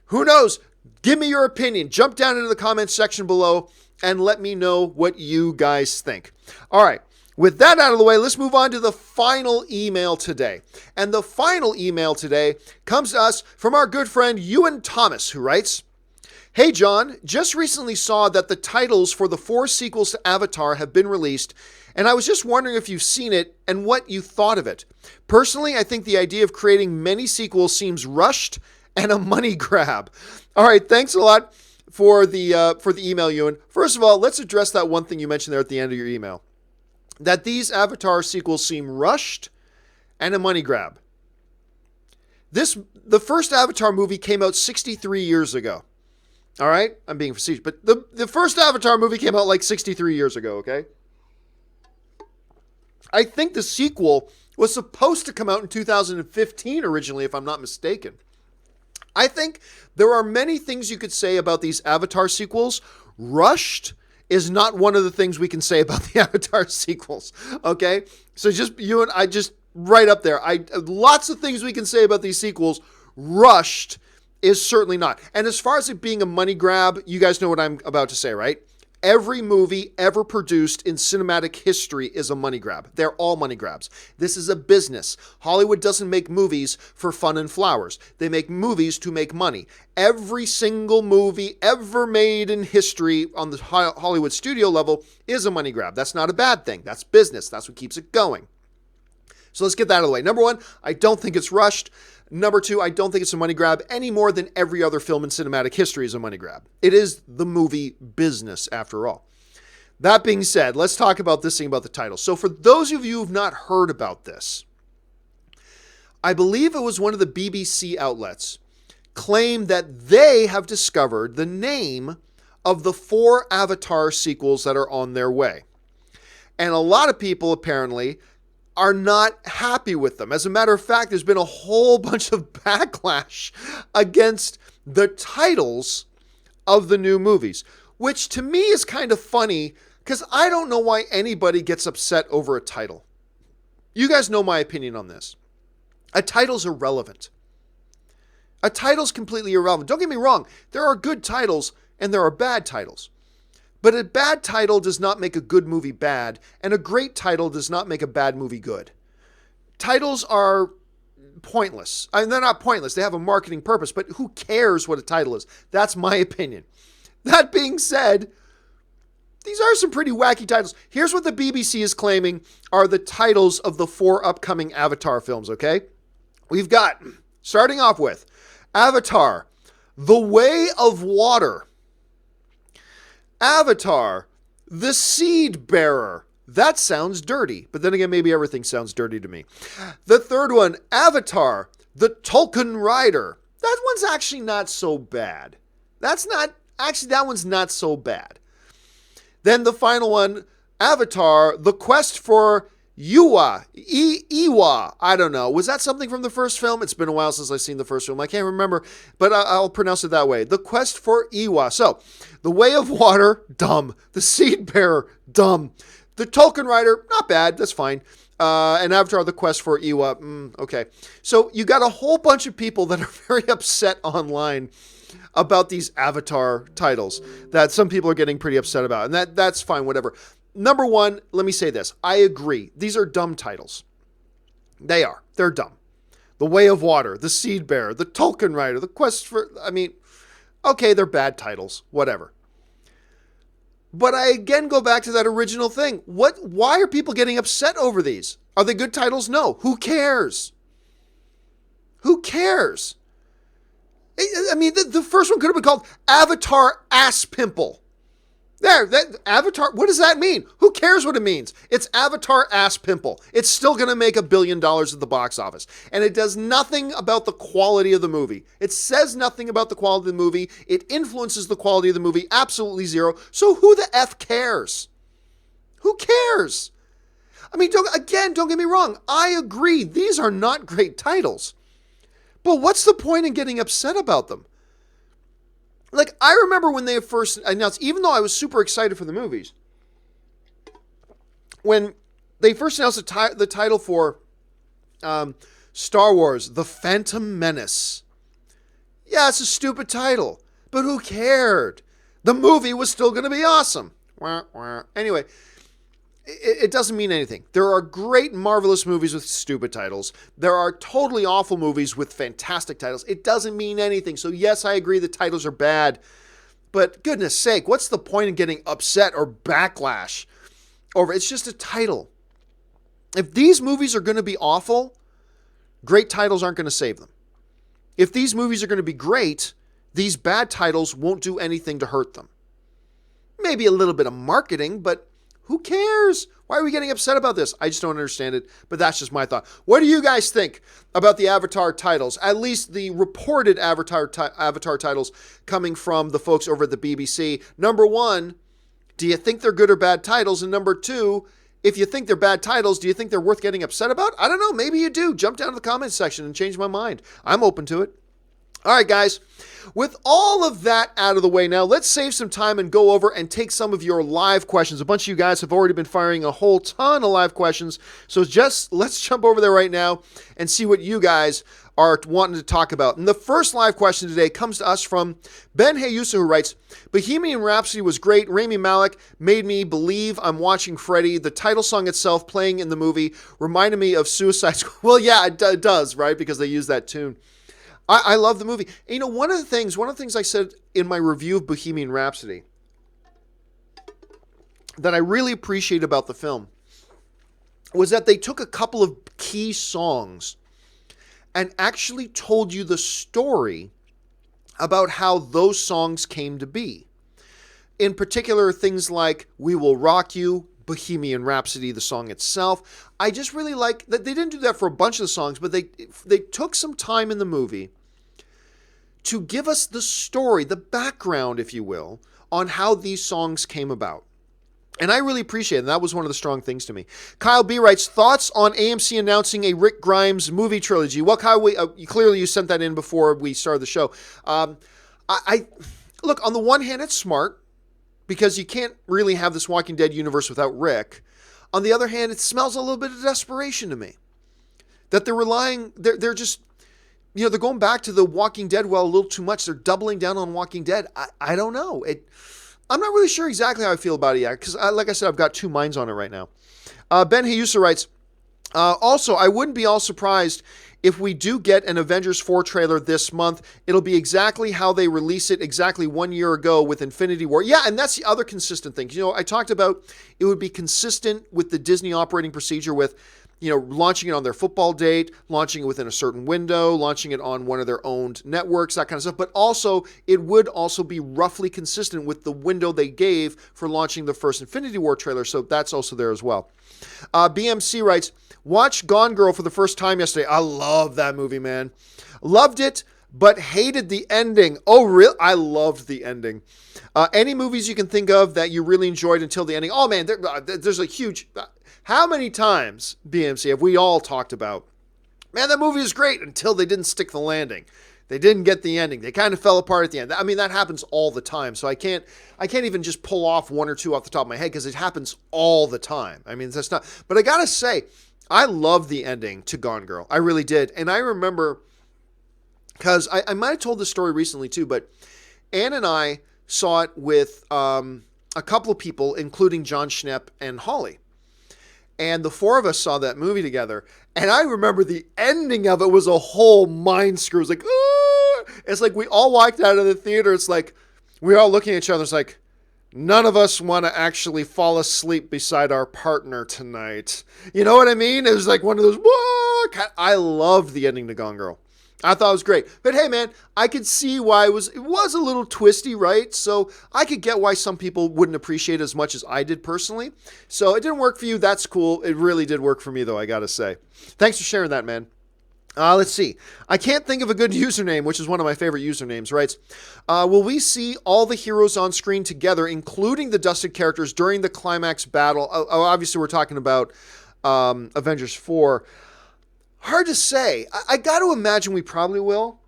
Who knows? Give me your opinion. Jump down into the comments section below and let me know what you guys think. All right. With that out of the way, let's move on to the final email today. And the final email today comes to us from our good friend Ewan Thomas, who writes, "Hey John, just recently saw that the titles for the 4 sequels to Avatar have been released, and I was just wondering if you've seen it and what you thought of it. Personally, I think the idea of creating many sequels seems rushed and a money grab." All right, thanks a lot for the email, Ewan. First of all, let's address that one thing you mentioned there at the end of your email, that these Avatar sequels seem rushed and a money grab. The first Avatar movie came out 63 years ago. All right? I'm being facetious, but the first Avatar movie came out like 63 years ago, okay? I think the sequel was supposed to come out in 2015 originally, if I'm not mistaken. I think there are many things you could say about these Avatar sequels. Rushed is not one of the things we can say about the Avatar sequels, okay? So just you and I, just right up there. Lots of things we can say about these sequels. Rushed is certainly not. And as far as it being a money grab, you guys know what I'm about to say, right? Every movie ever produced in cinematic history is a money grab. They're all money grabs. This is a business. Hollywood doesn't make movies for fun and flowers. They make movies to make money. Every single movie ever made in history on the Hollywood studio level is a money grab. That's not a bad thing. That's business. That's what keeps it going. So let's get that out of the way. Number one, I don't think it's rushed. Number two, I don't think it's a money grab any more than every other film in cinematic history is a money grab. It is the movie business, after all. That being said, let's talk about this thing about the title. So for those of you who have not heard about this, I believe it was one of the BBC outlets claimed that they have discovered the name of the 4 Avatar sequels that are on their way. And a lot of people apparently are not happy with them. As a matter of fact, there's been a whole bunch of backlash against the titles of the new movies, which to me is kind of funny because I don't know why anybody gets upset over a title. You guys know my opinion on this. A title's irrelevant. A title's completely irrelevant. Don't get me wrong. There are good titles and there are bad titles. But a bad title does not make a good movie bad, and a great title does not make a bad movie good. Titles are pointless. I mean, they're not pointless. They have a marketing purpose, but who cares what a title is? That's my opinion. That being said, these are some pretty wacky titles. Here's what the BBC is claiming are the titles of the 4 upcoming Avatar films, okay? We've got, starting off with, Avatar, The Way of Water. Avatar, The Seed Bearer. That sounds dirty, but then again, maybe everything sounds dirty to me. The third one, Avatar, The Tolkien Rider. That one's actually not so bad. That one's not so bad. Then the final one, Avatar, The Quest for Iwa. I don't know. Was that something from the first film? It's been a while since I've seen the first film. I can't remember, but I'll pronounce it that way. The Quest for Iwa. So, The Way of Water, dumb. The Seed Bearer, dumb. The Tolkien Rider, not bad. That's fine. And Avatar, The Quest for Iwa, okay. So, you got a whole bunch of people that are very upset online about these Avatar titles that some people are getting pretty upset about. And that's fine, whatever. Number one, let me say this. I agree. These are dumb titles. They are. They're dumb. The Way of Water, The Seed Bearer, The Tolkien Rider, The Quest for... okay, they're bad titles. Whatever. But I again go back to that original thing. Why are people getting upset over these? Are they good titles? No. Who cares? Who cares? The first one could have been called Avatar Ass Pimple. That Avatar, what does that mean? Who cares what it means? It's Avatar Ass Pimple. It's still going to make $1 billion at the box office. And it does nothing about the quality of the movie. It says nothing about the quality of the movie. It influences the quality of the movie absolutely zero. So who the F cares? Who cares? Don't get me wrong. I agree. These are not great titles. But what's the point in getting upset about them? I remember when they first announced, even though I was super excited for the movies, when they first announced the title for Star Wars, The Phantom Menace. Yeah, it's a stupid title, but who cared? The movie was still going to be awesome. Anyway, it doesn't mean anything. There are great, marvelous movies with stupid titles. There are totally awful movies with fantastic titles. It doesn't mean anything. So yes, I agree the titles are bad. But goodness sake, what's the point in getting upset or backlash over it? It's just a title. If these movies are going to be awful, great titles aren't going to save them. If these movies are going to be great, these bad titles won't do anything to hurt them. Maybe a little bit of marketing, but who cares? Why are we getting upset about this? I just don't understand it, but that's just my thought. What do you guys think about the Avatar titles? At least the reported Avatar titles coming from the folks over at the BBC. Number one, do you think they're good or bad titles? And number two, if you think they're bad titles, do you think they're worth getting upset about? I don't know. Maybe you do. Jump down to the comments section and change my mind. I'm open to it. All right, guys. With all of that out of the way now, let's save some time and go over and take some of your live questions. A bunch of you guys have already been firing a whole ton of live questions. So let's jump over there right now and see what you guys are wanting to talk about. And the first live question today comes to us from Ben Hayusa, who writes, Bohemian Rhapsody was great. Rami Malek made me believe I'm watching Freddy. The title song itself playing in the movie reminded me of Suicide Squad. Well, yeah, it does, right? Because they use that tune. I love the movie. And, one of the things I said in my review of Bohemian Rhapsody that I really appreciate about the film was that they took a couple of key songs and actually told you the story about how those songs came to be. In particular, things like We Will Rock You, Bohemian Rhapsody, the song itself. I just really like that they didn't do that for a bunch of the songs, but they took some time in the movie to give us the story, the background, if you will, on how these songs came about. And I really appreciate it. And that was one of the strong things to me. Kyle B. writes, thoughts on AMC announcing a Rick Grimes movie trilogy? Well, Kyle, clearly you sent that in before we started the show. Look, on the one hand, it's smart because you can't really have this Walking Dead universe without Rick. On the other hand, it smells a little bit of desperation to me. That they're just, they're going back to the Walking Dead well a little too much. They're doubling down on Walking Dead. I don't know. I'm not really sure exactly how I feel about it yet because, like I said, I've got two minds on it right now. Ben Hayusa writes, also, I wouldn't be all surprised if we do get an Avengers 4 trailer this month. It'll be exactly how they released it exactly 1 year ago with Infinity War. Yeah, and that's the other consistent thing. I talked about it would be consistent with the Disney operating procedure with, launching it on their football date, launching it within a certain window, launching it on one of their owned networks, that kind of stuff. But also, it would also be roughly consistent with the window they gave for launching the first Infinity War trailer. So that's also there as well. BMC writes, watched Gone Girl for the first time yesterday. I love that movie, man. Loved it, but hated the ending. Oh, really? I loved the ending. Any movies you can think of that you really enjoyed until the ending? Oh, man, there's a huge... How many times, BMC, have we all talked about, man, that movie is great until they didn't stick the landing. They didn't get the ending. They kind of fell apart at the end. I mean, that happens all the time. So I can't even just pull off one or two off the top of my head because it happens all the time. I mean, that's not, but I gotta say, I love the ending to Gone Girl. I really did. And I remember, because I might have told this story recently too, but Ann and I saw it with a couple of people, including John Schnepp and Holly. And the four of us saw that movie together. And I remember the ending of it was a whole mind screw. It was like, ah! It's like we all walked out of the theater. It's like we were all looking at each other. It's like, none of us want to actually fall asleep beside our partner tonight. You know what I mean? It was like one of those, whoa! I loved the ending to Gone Girl. I thought it was great. But hey, man, I could see why it was a little twisty, right? So I could get why some people wouldn't appreciate it as much as I did personally. So it didn't work for you. That's cool. It really did work for me, though, I got to say. Thanks for sharing that, man. Let's see. I can't think of a good username, which is one of my favorite usernames, right? Will we see all the heroes on screen together, including the dusted characters, during the climax battle? Obviously, we're talking about Avengers 4. Hard to say. I got to imagine we probably will.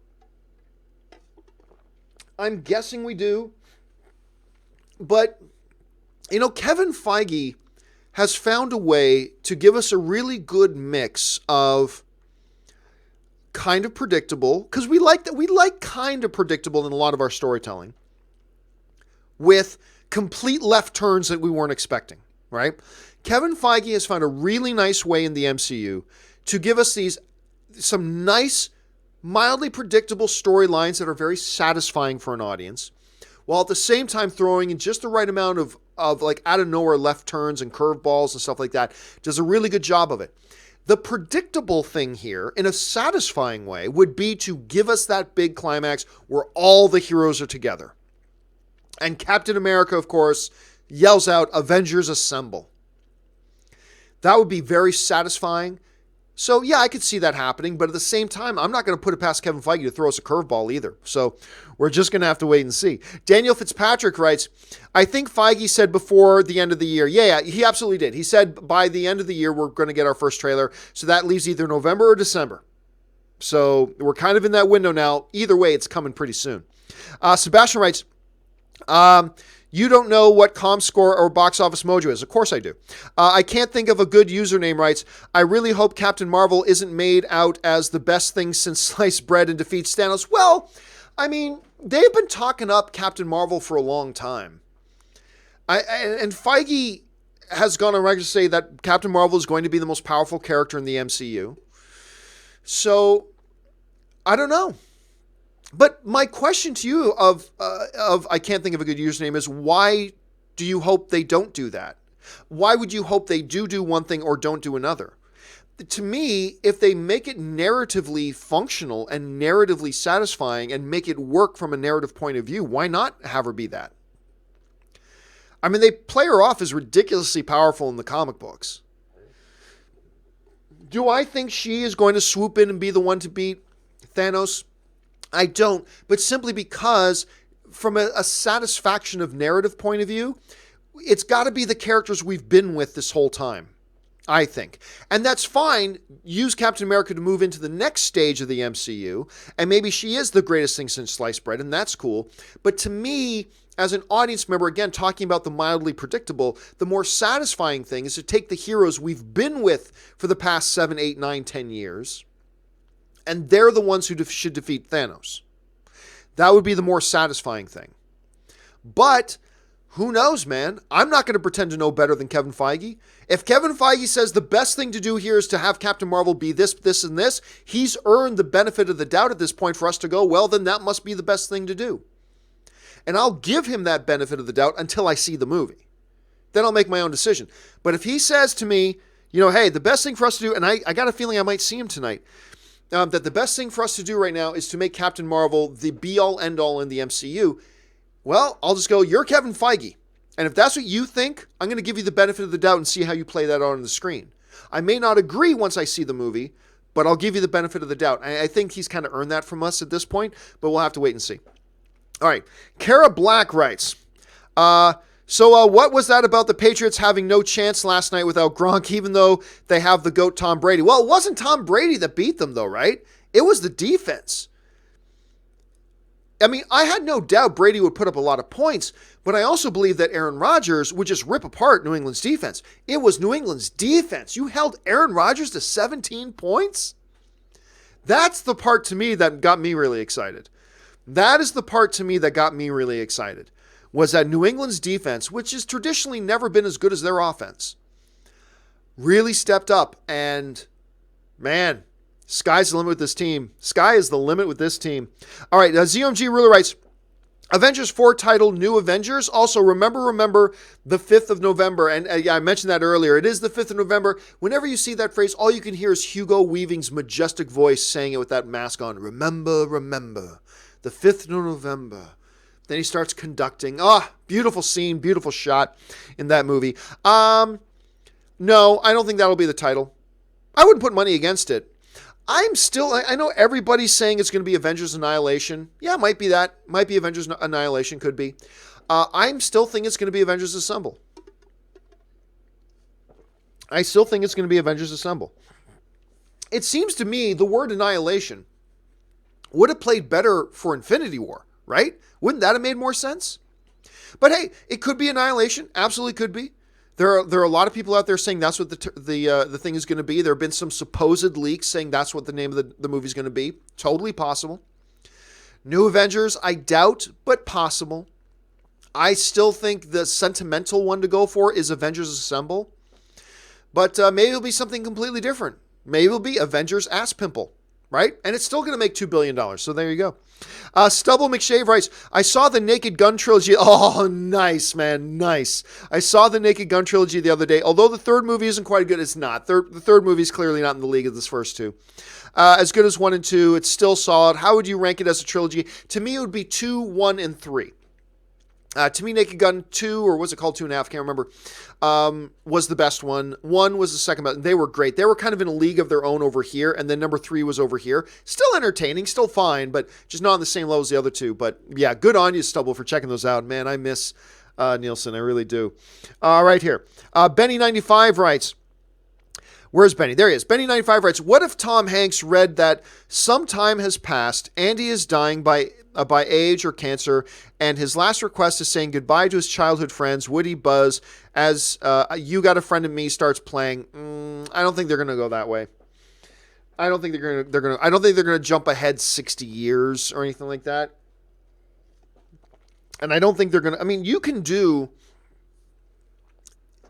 I'm guessing we do. But, you know, Kevin Feige has found a way to give us a really good mix of kind of predictable, because we like kind of predictable in a lot of our storytelling, with complete left turns that we weren't expecting, right? Kevin Feige has found a really nice way in the MCU to give us some nice, mildly predictable storylines that are very satisfying for an audience, while at the same time throwing in just the right amount of like out of nowhere left turns and curveballs and stuff like that. Does a really good job of it. The predictable thing here, in a satisfying way, would be to give us that big climax where all the heroes are together. And Captain America, of course, yells out, "Avengers Assemble." That would be very satisfying. So, yeah, I could see that happening, but at the same time, I'm not going to put it past Kevin Feige to throw us a curveball either. So, we're just going to have to wait and see. Daniel Fitzpatrick writes, I think Feige said before the end of the year. Yeah, he absolutely did. He said by the end of the year, we're going to get our first trailer. So, that leaves either November or December. So, we're kind of in that window now. Either way, it's coming pretty soon. Sebastian writes, you don't know what ComScore or Box Office Mojo is. Of course I do. I can't think of a good username, writes, I really hope Captain Marvel isn't made out as the best thing since sliced bread and defeats Thanos. Well, I mean, they've been talking up Captain Marvel for a long time. And Feige has gone on record to say that Captain Marvel is going to be the most powerful character in the MCU. So, I don't know. But my question to you of I can't think of a good username is, why do you hope they don't do that? Why would you hope they do one thing or don't do another? To me, if they make it narratively functional and narratively satisfying and make it work from a narrative point of view, why not have her be that? I mean, they play her off as ridiculously powerful in the comic books. Do I think she is going to swoop in and be the one to beat Thanos? I don't, but simply because from a satisfaction of narrative point of view, it's got to be the characters we've been with this whole time, I think. And that's fine. Use Captain America to move into the next stage of the MCU, and maybe she is the greatest thing since sliced bread, and that's cool. But to me, as an audience member, again, talking about the mildly predictable, the more satisfying thing is to take the heroes we've been with for the past 7, 8, 9, 10 years, and they're the ones who should defeat Thanos. That would be the more satisfying thing. But who knows, man? I'm not going to pretend to know better than Kevin Feige. If Kevin Feige says the best thing to do here is to have Captain Marvel be this, this, and this, he's earned the benefit of the doubt at this point for us to go, well, then that must be the best thing to do. And I'll give him that benefit of the doubt until I see the movie. Then I'll make my own decision. But if he says to me, you know, hey, the best thing for us to do, and I got a feeling I might see him tonight, that the best thing for us to do right now is to make Captain Marvel the be-all, end-all in the MCU, well, I'll just go, you're Kevin Feige. And if that's what you think, I'm going to give you the benefit of the doubt and see how you play that out on the screen. I may not agree once I see the movie, but I'll give you the benefit of the doubt. I think he's kind of earned that from us at this point, but we'll have to wait and see. All right. Kara Black writes, So what was that about the Patriots having no chance last night without Gronk, even though they have the GOAT Tom Brady? Well, it wasn't Tom Brady that beat them, though, right? It was the defense. I mean, I had no doubt Brady would put up a lot of points, but I also believe that Aaron Rodgers would just rip apart New England's defense. It was New England's defense. You held Aaron Rodgers to 17 points? That's the part to me that got me really excited. That is the part to me that got me really excited, was that New England's defense, which has traditionally never been as good as their offense, really stepped up. And, man, sky's the limit with this team. Sky is the limit with this team. All right, ZOMG Ruler writes, Avengers 4 title, New Avengers. Also, remember the 5th of November. And I mentioned that earlier. It is the 5th of November. Whenever you see that phrase, all you can hear is Hugo Weaving's majestic voice saying it with that mask on. Remember, the 5th of November. Then he starts conducting. Beautiful scene, beautiful shot in that movie. No, I don't think that'll be the title. I wouldn't put money against it. I know everybody's saying it's going to be Avengers Annihilation. Yeah, it might be that. Might be Avengers Annihilation, could be. I'm still thinking it's going to be Avengers Assemble. I still think it's going to be Avengers Assemble. It seems to me the word Annihilation would have played better for Infinity War, right? Wouldn't that have made more sense? But hey, it could be Annihilation. Absolutely could be. There are a lot of people out there saying that's what the thing is going to be. There have been some supposed leaks saying that's what the name of the movie is going to be. Totally possible. New Avengers, I doubt, but possible. I still think the sentimental one to go for is Avengers Assemble. But maybe it'll be something completely different. Maybe it'll be Avengers Ass Pimple, right? And it's still going to make $2 billion. So there you go. Stubble McShave writes, I saw the Naked Gun trilogy. Oh, nice, man. Nice. I saw the Naked Gun trilogy the other day. Although the third movie isn't quite good, it's not. The third movie is clearly not in the league of this first two. As good as 1 and 2. It's still solid. How would you rank it as a trilogy? To me, it would be 2, 1, and 3. To me, Naked Gun 2, or was it called 2.5? Can't remember. Was the best one. 1 was the second best. They were great. They were kind of in a league of their own over here, and then number 3 was over here. Still entertaining, still fine, but just not on the same level as the other two. But yeah, good on you, Stubble, for checking those out. Man, I miss Nielsen. I really do. Right here. Benny95 writes, where's Benny? There he is. Benny95 writes, what if Tom Hanks read that some time has passed, Andy is dying by age or cancer, and his last request is saying goodbye to his childhood friends, Woody, Buzz, as You Got a Friend in Me starts playing. I don't think they're going to go that way. I don't think they're going to jump ahead 60 years or anything like that. And I don't think they're going to, I mean, you can do,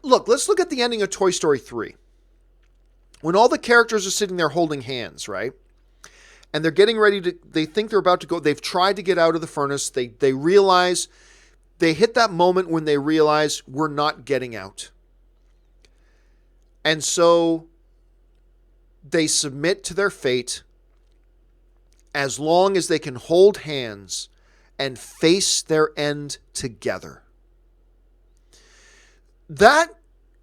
let's look at the ending of Toy Story 3. When all the characters are sitting there holding hands, right? And they're getting ready they think they're about to go, they've tried to get out of the furnace. They realize, they hit that moment when they realize we're not getting out. And so they submit to their fate as long as they can hold hands and face their end together. That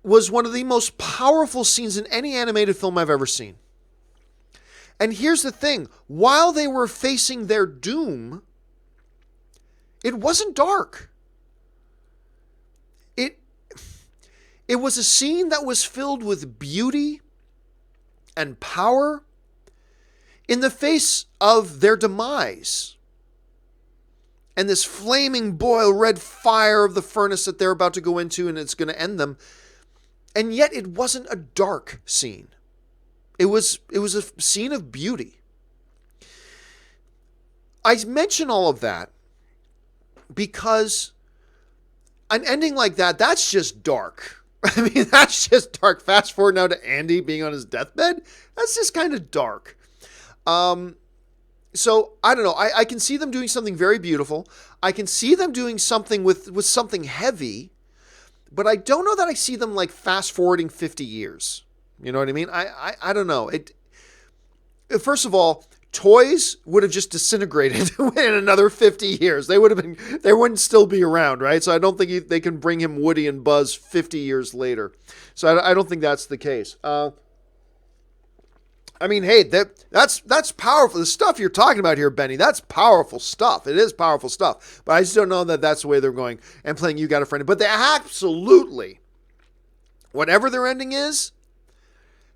was one of the most powerful scenes in any animated film I've ever seen. And here's the thing, while they were facing their doom, it wasn't dark. It was a scene that was filled with beauty and power in the face of their demise. And this flaming boil red fire of the furnace that they're about to go into, and it's going to end them. And yet it wasn't a dark scene. It was a scene of beauty. I mention all of that because an ending like that, that's just dark. I mean, that's just dark. Fast forward now to Andy being on his deathbed. That's just kind of dark. So, I don't know. I can see them doing something very beautiful. I can see them doing something with something heavy, but I don't know that I see them like fast forwarding 50 years. You know what I mean? I don't know. First of all, toys would have just disintegrated in another 50 years. They wouldn't still be around, right? So I don't think they can bring him Woody and Buzz 50 years later. So I don't think that's the case. I mean, hey, that's powerful. The stuff you're talking about here, Benny, that's powerful stuff. It is powerful stuff. But I just don't know that that's the way they're going and playing You Got a Friend. But they absolutely, whatever their ending is,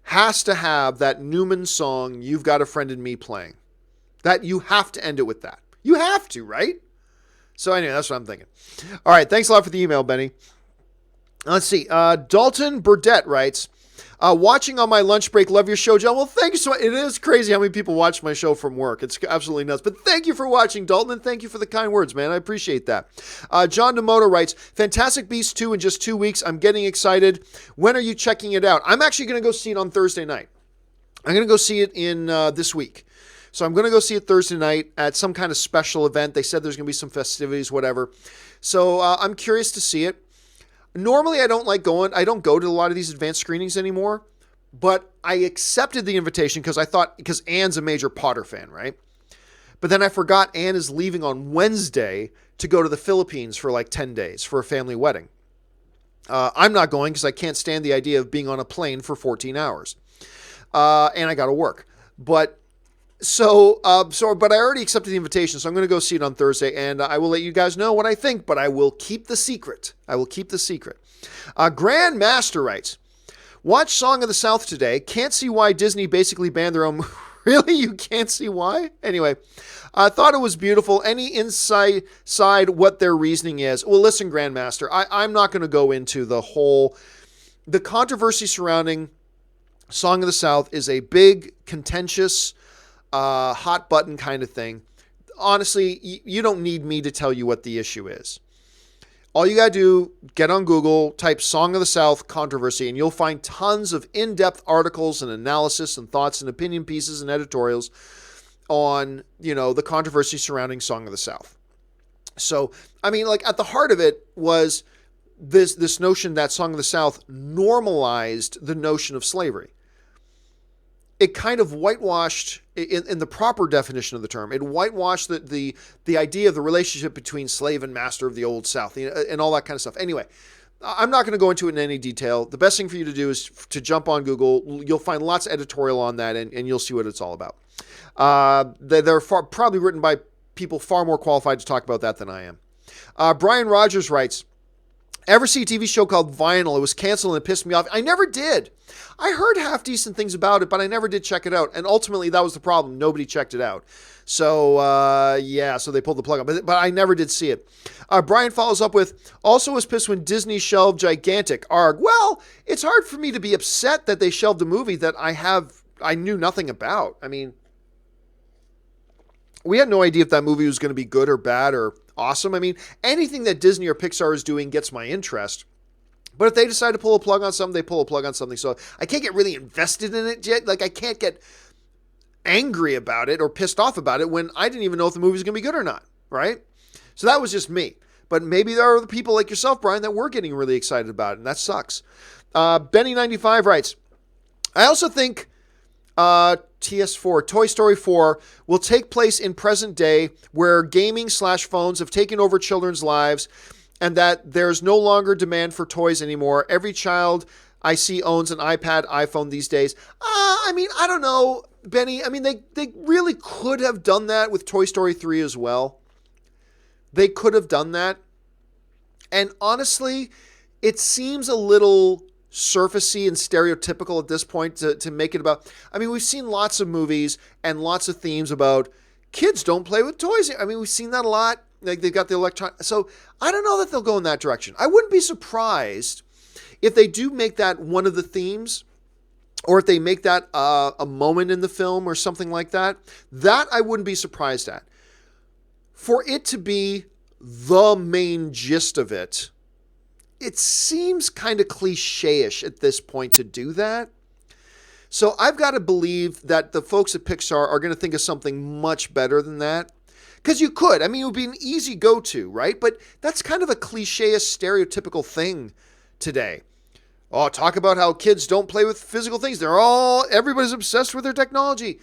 has to have that Newman song, You've Got a Friend in Me, playing. That you have to end it with that. You have to, right? So anyway, that's what I'm thinking. All right, thanks a lot for the email, Benny. Let's see. Dalton Burdett writes, watching on my lunch break, love your show, John. Well, thank you so much. It is crazy how many people watch my show from work. It's absolutely nuts. But thank you for watching, Dalton, and thank you for the kind words, man. I appreciate that. John Demoto writes, Fantastic Beasts 2 in just 2 weeks. I'm getting excited. When are you checking it out? I'm actually going to go see it on Thursday night. I'm going to go see it in this week. So I'm going to go see it Thursday night at some kind of special event. They said there's going to be some festivities, whatever. So I'm curious to see it. Normally, I don't go to a lot of these advanced screenings anymore, but I accepted the invitation because Anne's a major Potter fan, right? But then I forgot Anne is leaving on Wednesday to go to the Philippines for like 10 days for a family wedding. I'm not going because I can't stand the idea of being on a plane for 14 hours. And I got to work. But I already accepted the invitation, so I'm going to go see it on Thursday, and I will let you guys know what I think, but I will keep the secret. Grandmaster writes, watch Song of the South today. Can't see why Disney basically banned their own. Really? You can't see why? Anyway, I thought it was beautiful. Any inside what their reasoning is? Well, listen, Grandmaster, I'm not going to go into the controversy surrounding Song of the South is a big, contentious, hot button kind of thing. Honestly, you don't need me to tell you what the issue is. All you got to do, get on Google, type Song of the South controversy, and you'll find tons of in-depth articles and analysis and thoughts and opinion pieces and editorials on, the controversy surrounding Song of the South. So, I mean, like at the heart of it was this notion that Song of the South normalized the notion of slavery. It kind of whitewashed, in the proper definition of the term, it whitewashed the idea of the relationship between slave and master of the Old South, and all that kind of stuff. Anyway, I'm not going to go into it in any detail. The best thing for you to do is to jump on Google. You'll find lots of editorial on that, and you'll see what it's all about. They're probably written by people far more qualified to talk about that than I am. Brian Rogers writes, ever see a TV show called Vinyl? It was canceled and it pissed me off. I never did. I heard half decent things about it, but I never did check it out. And ultimately, that was the problem. Nobody checked it out. So, so they pulled the plug on. But I never did see it. Brian follows up with, also was pissed when Disney shelved Gigantic. Arg. Well, it's hard for me to be upset that they shelved a movie that I knew nothing about. I mean, we had no idea if that movie was going to be good or bad or awesome. I mean, anything that Disney or Pixar is doing gets my interest. But if they decide to pull a plug on something, they pull a plug on something. So I can't get really invested in it yet. Like, I can't get angry about it or pissed off about it when I didn't even know if the movie was going to be good or not, right? So that was just me. But maybe there are other people like yourself, Brian, that were getting really excited about it, and that sucks. Benny95 writes, I also think TS4, Toy Story 4, will take place in present day where gaming/phones have taken over children's lives and that there's no longer demand for toys anymore. Every child I see owns an iPad, iPhone these days. I mean, I don't know, Benny. I mean, they really could have done that with Toy Story 3 as well. They could have done that. And honestly, it seems a little surfacey and stereotypical at this point to make it about. I mean, we've seen lots of movies and lots of themes about kids don't play with toys. I mean, we've seen that a lot. Like, they've got the electronic. So I don't know that they'll go in that direction. I wouldn't be surprised if they do make that one of the themes, or if they make that a moment in the film or something like that. That I wouldn't be surprised at. For it to be the main gist of it, it seems kind of cliche-ish at this point to do that. So I've got to believe that the folks at Pixar are going to think of something much better than that. Because you could. I mean, it would be an easy go-to, right? But that's kind of a cliche-ish, stereotypical thing today. Oh, talk about how kids don't play with physical things. Everybody's obsessed with their technology.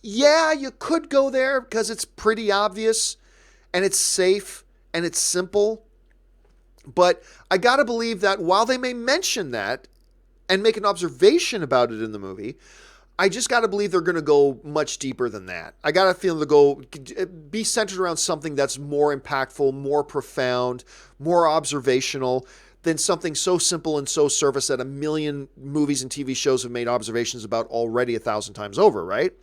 Yeah, you could go there because it's pretty obvious and it's safe and it's simple. But I got to believe that while they may mention that and make an observation about it in the movie, I just got to believe they're going to go much deeper than that. I got to feel be centered around something that's more impactful, more profound, more observational than something so simple and so surface that a million movies and TV shows have made observations about already 1,000 times over, right?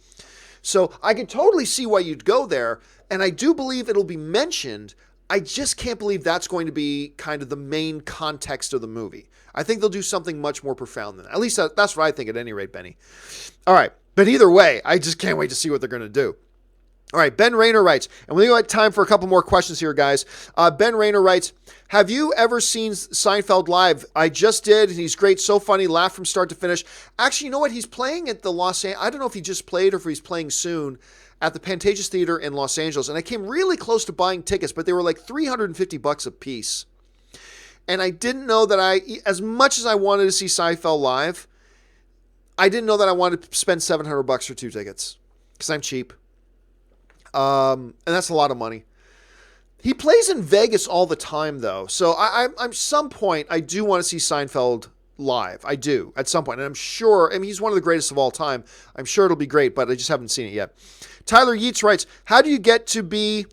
So I can totally see why you'd go there, and I do believe it'll be mentioned. I just can't believe that's going to be kind of the main context of the movie. I think they'll do something much more profound than that. At least that's what I think at any rate, Benny. All right. But either way, I just can't wait to see what they're going to do. All right. Ben Rayner writes, and we got time for a couple more questions here, guys. Ben Rayner writes, have you ever seen Seinfeld live? I just did. And he's great. So funny. Laugh from start to finish. Actually, you know what? He's playing at the I don't know if he just played or if he's playing soon at the Pantages Theater in Los Angeles. And I came really close to buying tickets, but they were like $350 a piece. And I didn't know that as much as I wanted to see Seinfeld live, I didn't know that I wanted to spend $700 for 2 tickets because I'm cheap. And that's a lot of money. He plays in Vegas all the time, though. So I'm some point, I do want to see Seinfeld live. I do at some point. And I'm sure, he's one of the greatest of all time. I'm sure it'll be great, but I just haven't seen it yet. Tyler Yeats writes, how do you get to be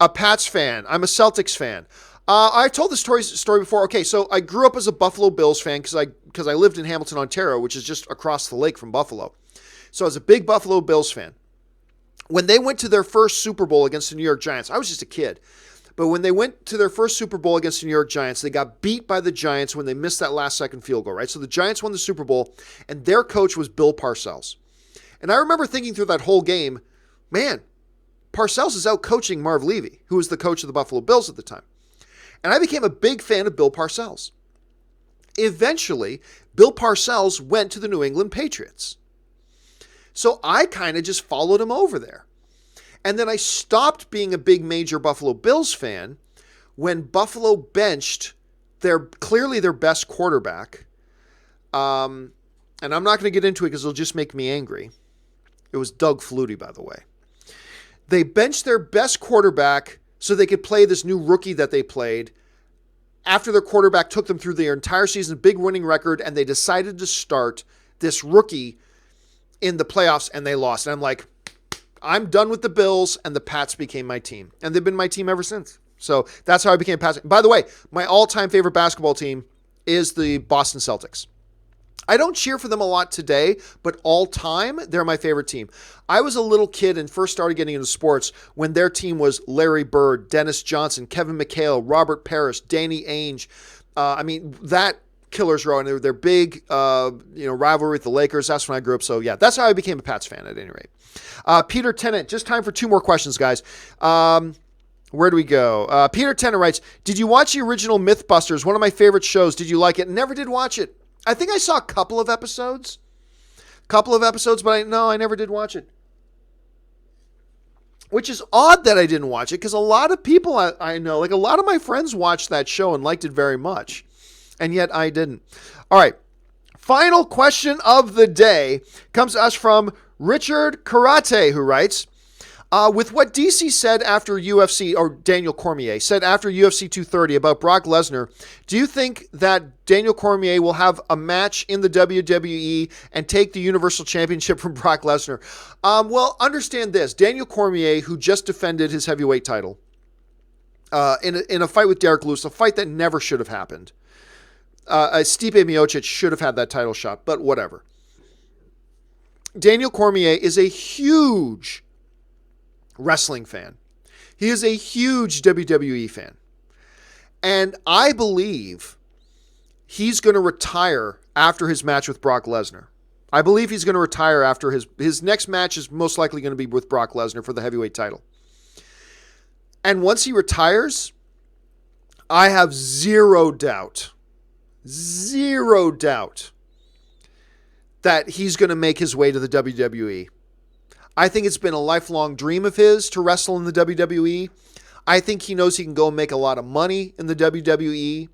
a Pats fan? I'm a Celtics fan. I've told this story before. Okay, so I grew up as a Buffalo Bills fan because I lived in Hamilton, Ontario, which is just across the lake from Buffalo. So I was a big Buffalo Bills fan. When they went to their first Super Bowl against the New York Giants, I was just a kid. But when they went to their first Super Bowl against the New York Giants, they got beat by the Giants when they missed that last-second field goal, right? So the Giants won the Super Bowl, and their coach was Bill Parcells. And I remember thinking through that whole game, man, Parcells is out coaching Marv Levy, who was the coach of the Buffalo Bills at the time. And I became a big fan of Bill Parcells. Eventually, Bill Parcells went to the New England Patriots. So I kind of just followed him over there. And then I stopped being a big major Buffalo Bills fan when Buffalo benched clearly their best quarterback. And I'm not going to get into it because it'll just make me angry. It was Doug Flutie, by the way. They benched their best quarterback so they could play this new rookie that they played after their quarterback took them through their entire season, big winning record, and they decided to start this rookie in the playoffs, and they lost. And I'm like, I'm done with the Bills, and the Pats became my team. And they've been my team ever since. So that's how I became Pats. By the way, my all-time favorite basketball team is the Boston Celtics. I don't cheer for them a lot today, but all time, they're my favorite team. I was a little kid and first started getting into sports when their team was Larry Bird, Dennis Johnson, Kevin McHale, Robert Parrish, Danny Ainge. That killer's row, and their big rivalry with the Lakers. That's when I grew up. So yeah, that's how I became a Pats fan at any rate. Peter Tennant, just time for 2 more questions, guys. Where do we go? Peter Tennant writes, did you watch the original Mythbusters? One of my favorite shows. Did you like it? Never did watch it. I think I saw a couple of episodes, but I never did watch it. Which is odd that I didn't watch it because a lot of people I know, like a lot of my friends watched that show and liked it very much. And yet I didn't. All right. Final question of the day comes to us from Richard Karate, who writes, with what DC said after UFC, or Daniel Cormier said after UFC 230 about Brock Lesnar, do you think that Daniel Cormier will have a match in the WWE and take the Universal Championship from Brock Lesnar? Well, understand this. Daniel Cormier, who just defended his heavyweight title in a fight with Derek Lewis, a fight that never should have happened. Stipe Miocic should have had that title shot, but whatever. Daniel Cormier is a huge wrestling fan. He is a huge WWE fan. And I believe he's going to retire after his match with Brock Lesnar. I believe he's going to retire after his next match is most likely going to be with Brock Lesnar for the heavyweight title. And once he retires, I have zero doubt that he's going to make his way to the WWE. I think it's been a lifelong dream of his to wrestle in the WWE. I think he knows he can go and make a lot of money in the WWE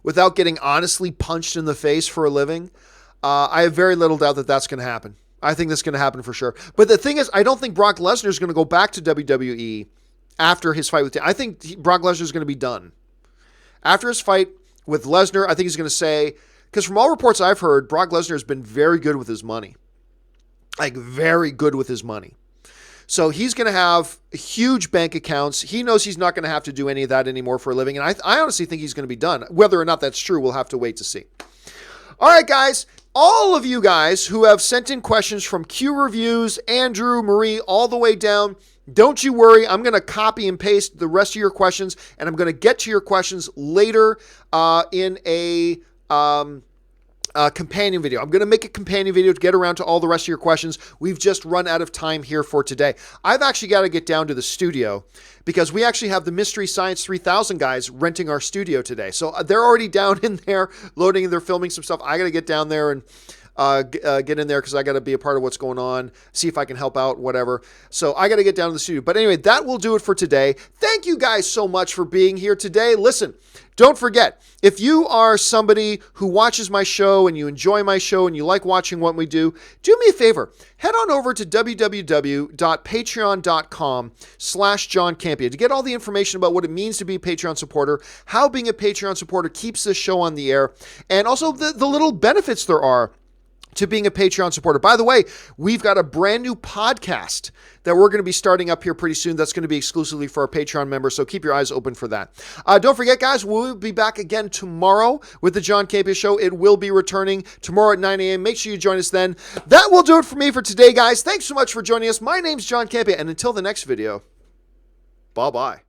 without getting honestly punched in the face for a living. I have very little doubt that that's going to happen. I think that's going to happen for sure. But the thing is, I don't think Brock Lesnar is going to go back to WWE after his fight with I think Brock Lesnar is going to be done. After his fight with Lesnar, I think he's going to say, because from all reports I've heard, Brock Lesnar has been very good with his money. like very good with his money. So he's going to have huge bank accounts. He knows he's not going to have to do any of that anymore for a living. And I honestly think he's going to be done. Whether or not that's true, we'll have to wait to see. All right, guys. All of you guys who have sent in questions from Q Reviews, Andrew, Marie, all the way down, don't you worry. I'm going to copy and paste the rest of your questions, and I'm going to get to your questions later in a companion video. I'm going to make a companion video to get around to all the rest of your questions. We've just run out of time here for today. I've actually got to get down to the studio because we actually have the Mystery Science 3000 guys renting our studio today. So they're already down in there loading and they're filming some stuff. I got to get down there and get in there because I got to be a part of what's going on, see if I can help out, whatever. So I got to get down to the studio. But anyway, that will do it for today. Thank you guys so much for being here today. Listen, don't forget, if you are somebody who watches my show and you enjoy my show and you like watching what we do me a favor. Head on over to www.patreon.com/John Campea to get all the information about what it means to be a Patreon supporter, how being a Patreon supporter keeps this show on the air, and also the little benefits there are to being a Patreon supporter. By the way, we've got a brand new podcast that we're going to be starting up here pretty soon. That's going to be exclusively for our Patreon members, so keep your eyes open for that. Don't forget, guys, we'll be back again tomorrow with the John Campea Show. It will be returning tomorrow at 9 a.m. Make sure you join us then. That will do it for me for today, guys. Thanks so much for joining us. My name's John Campea, and until the next video, bye-bye.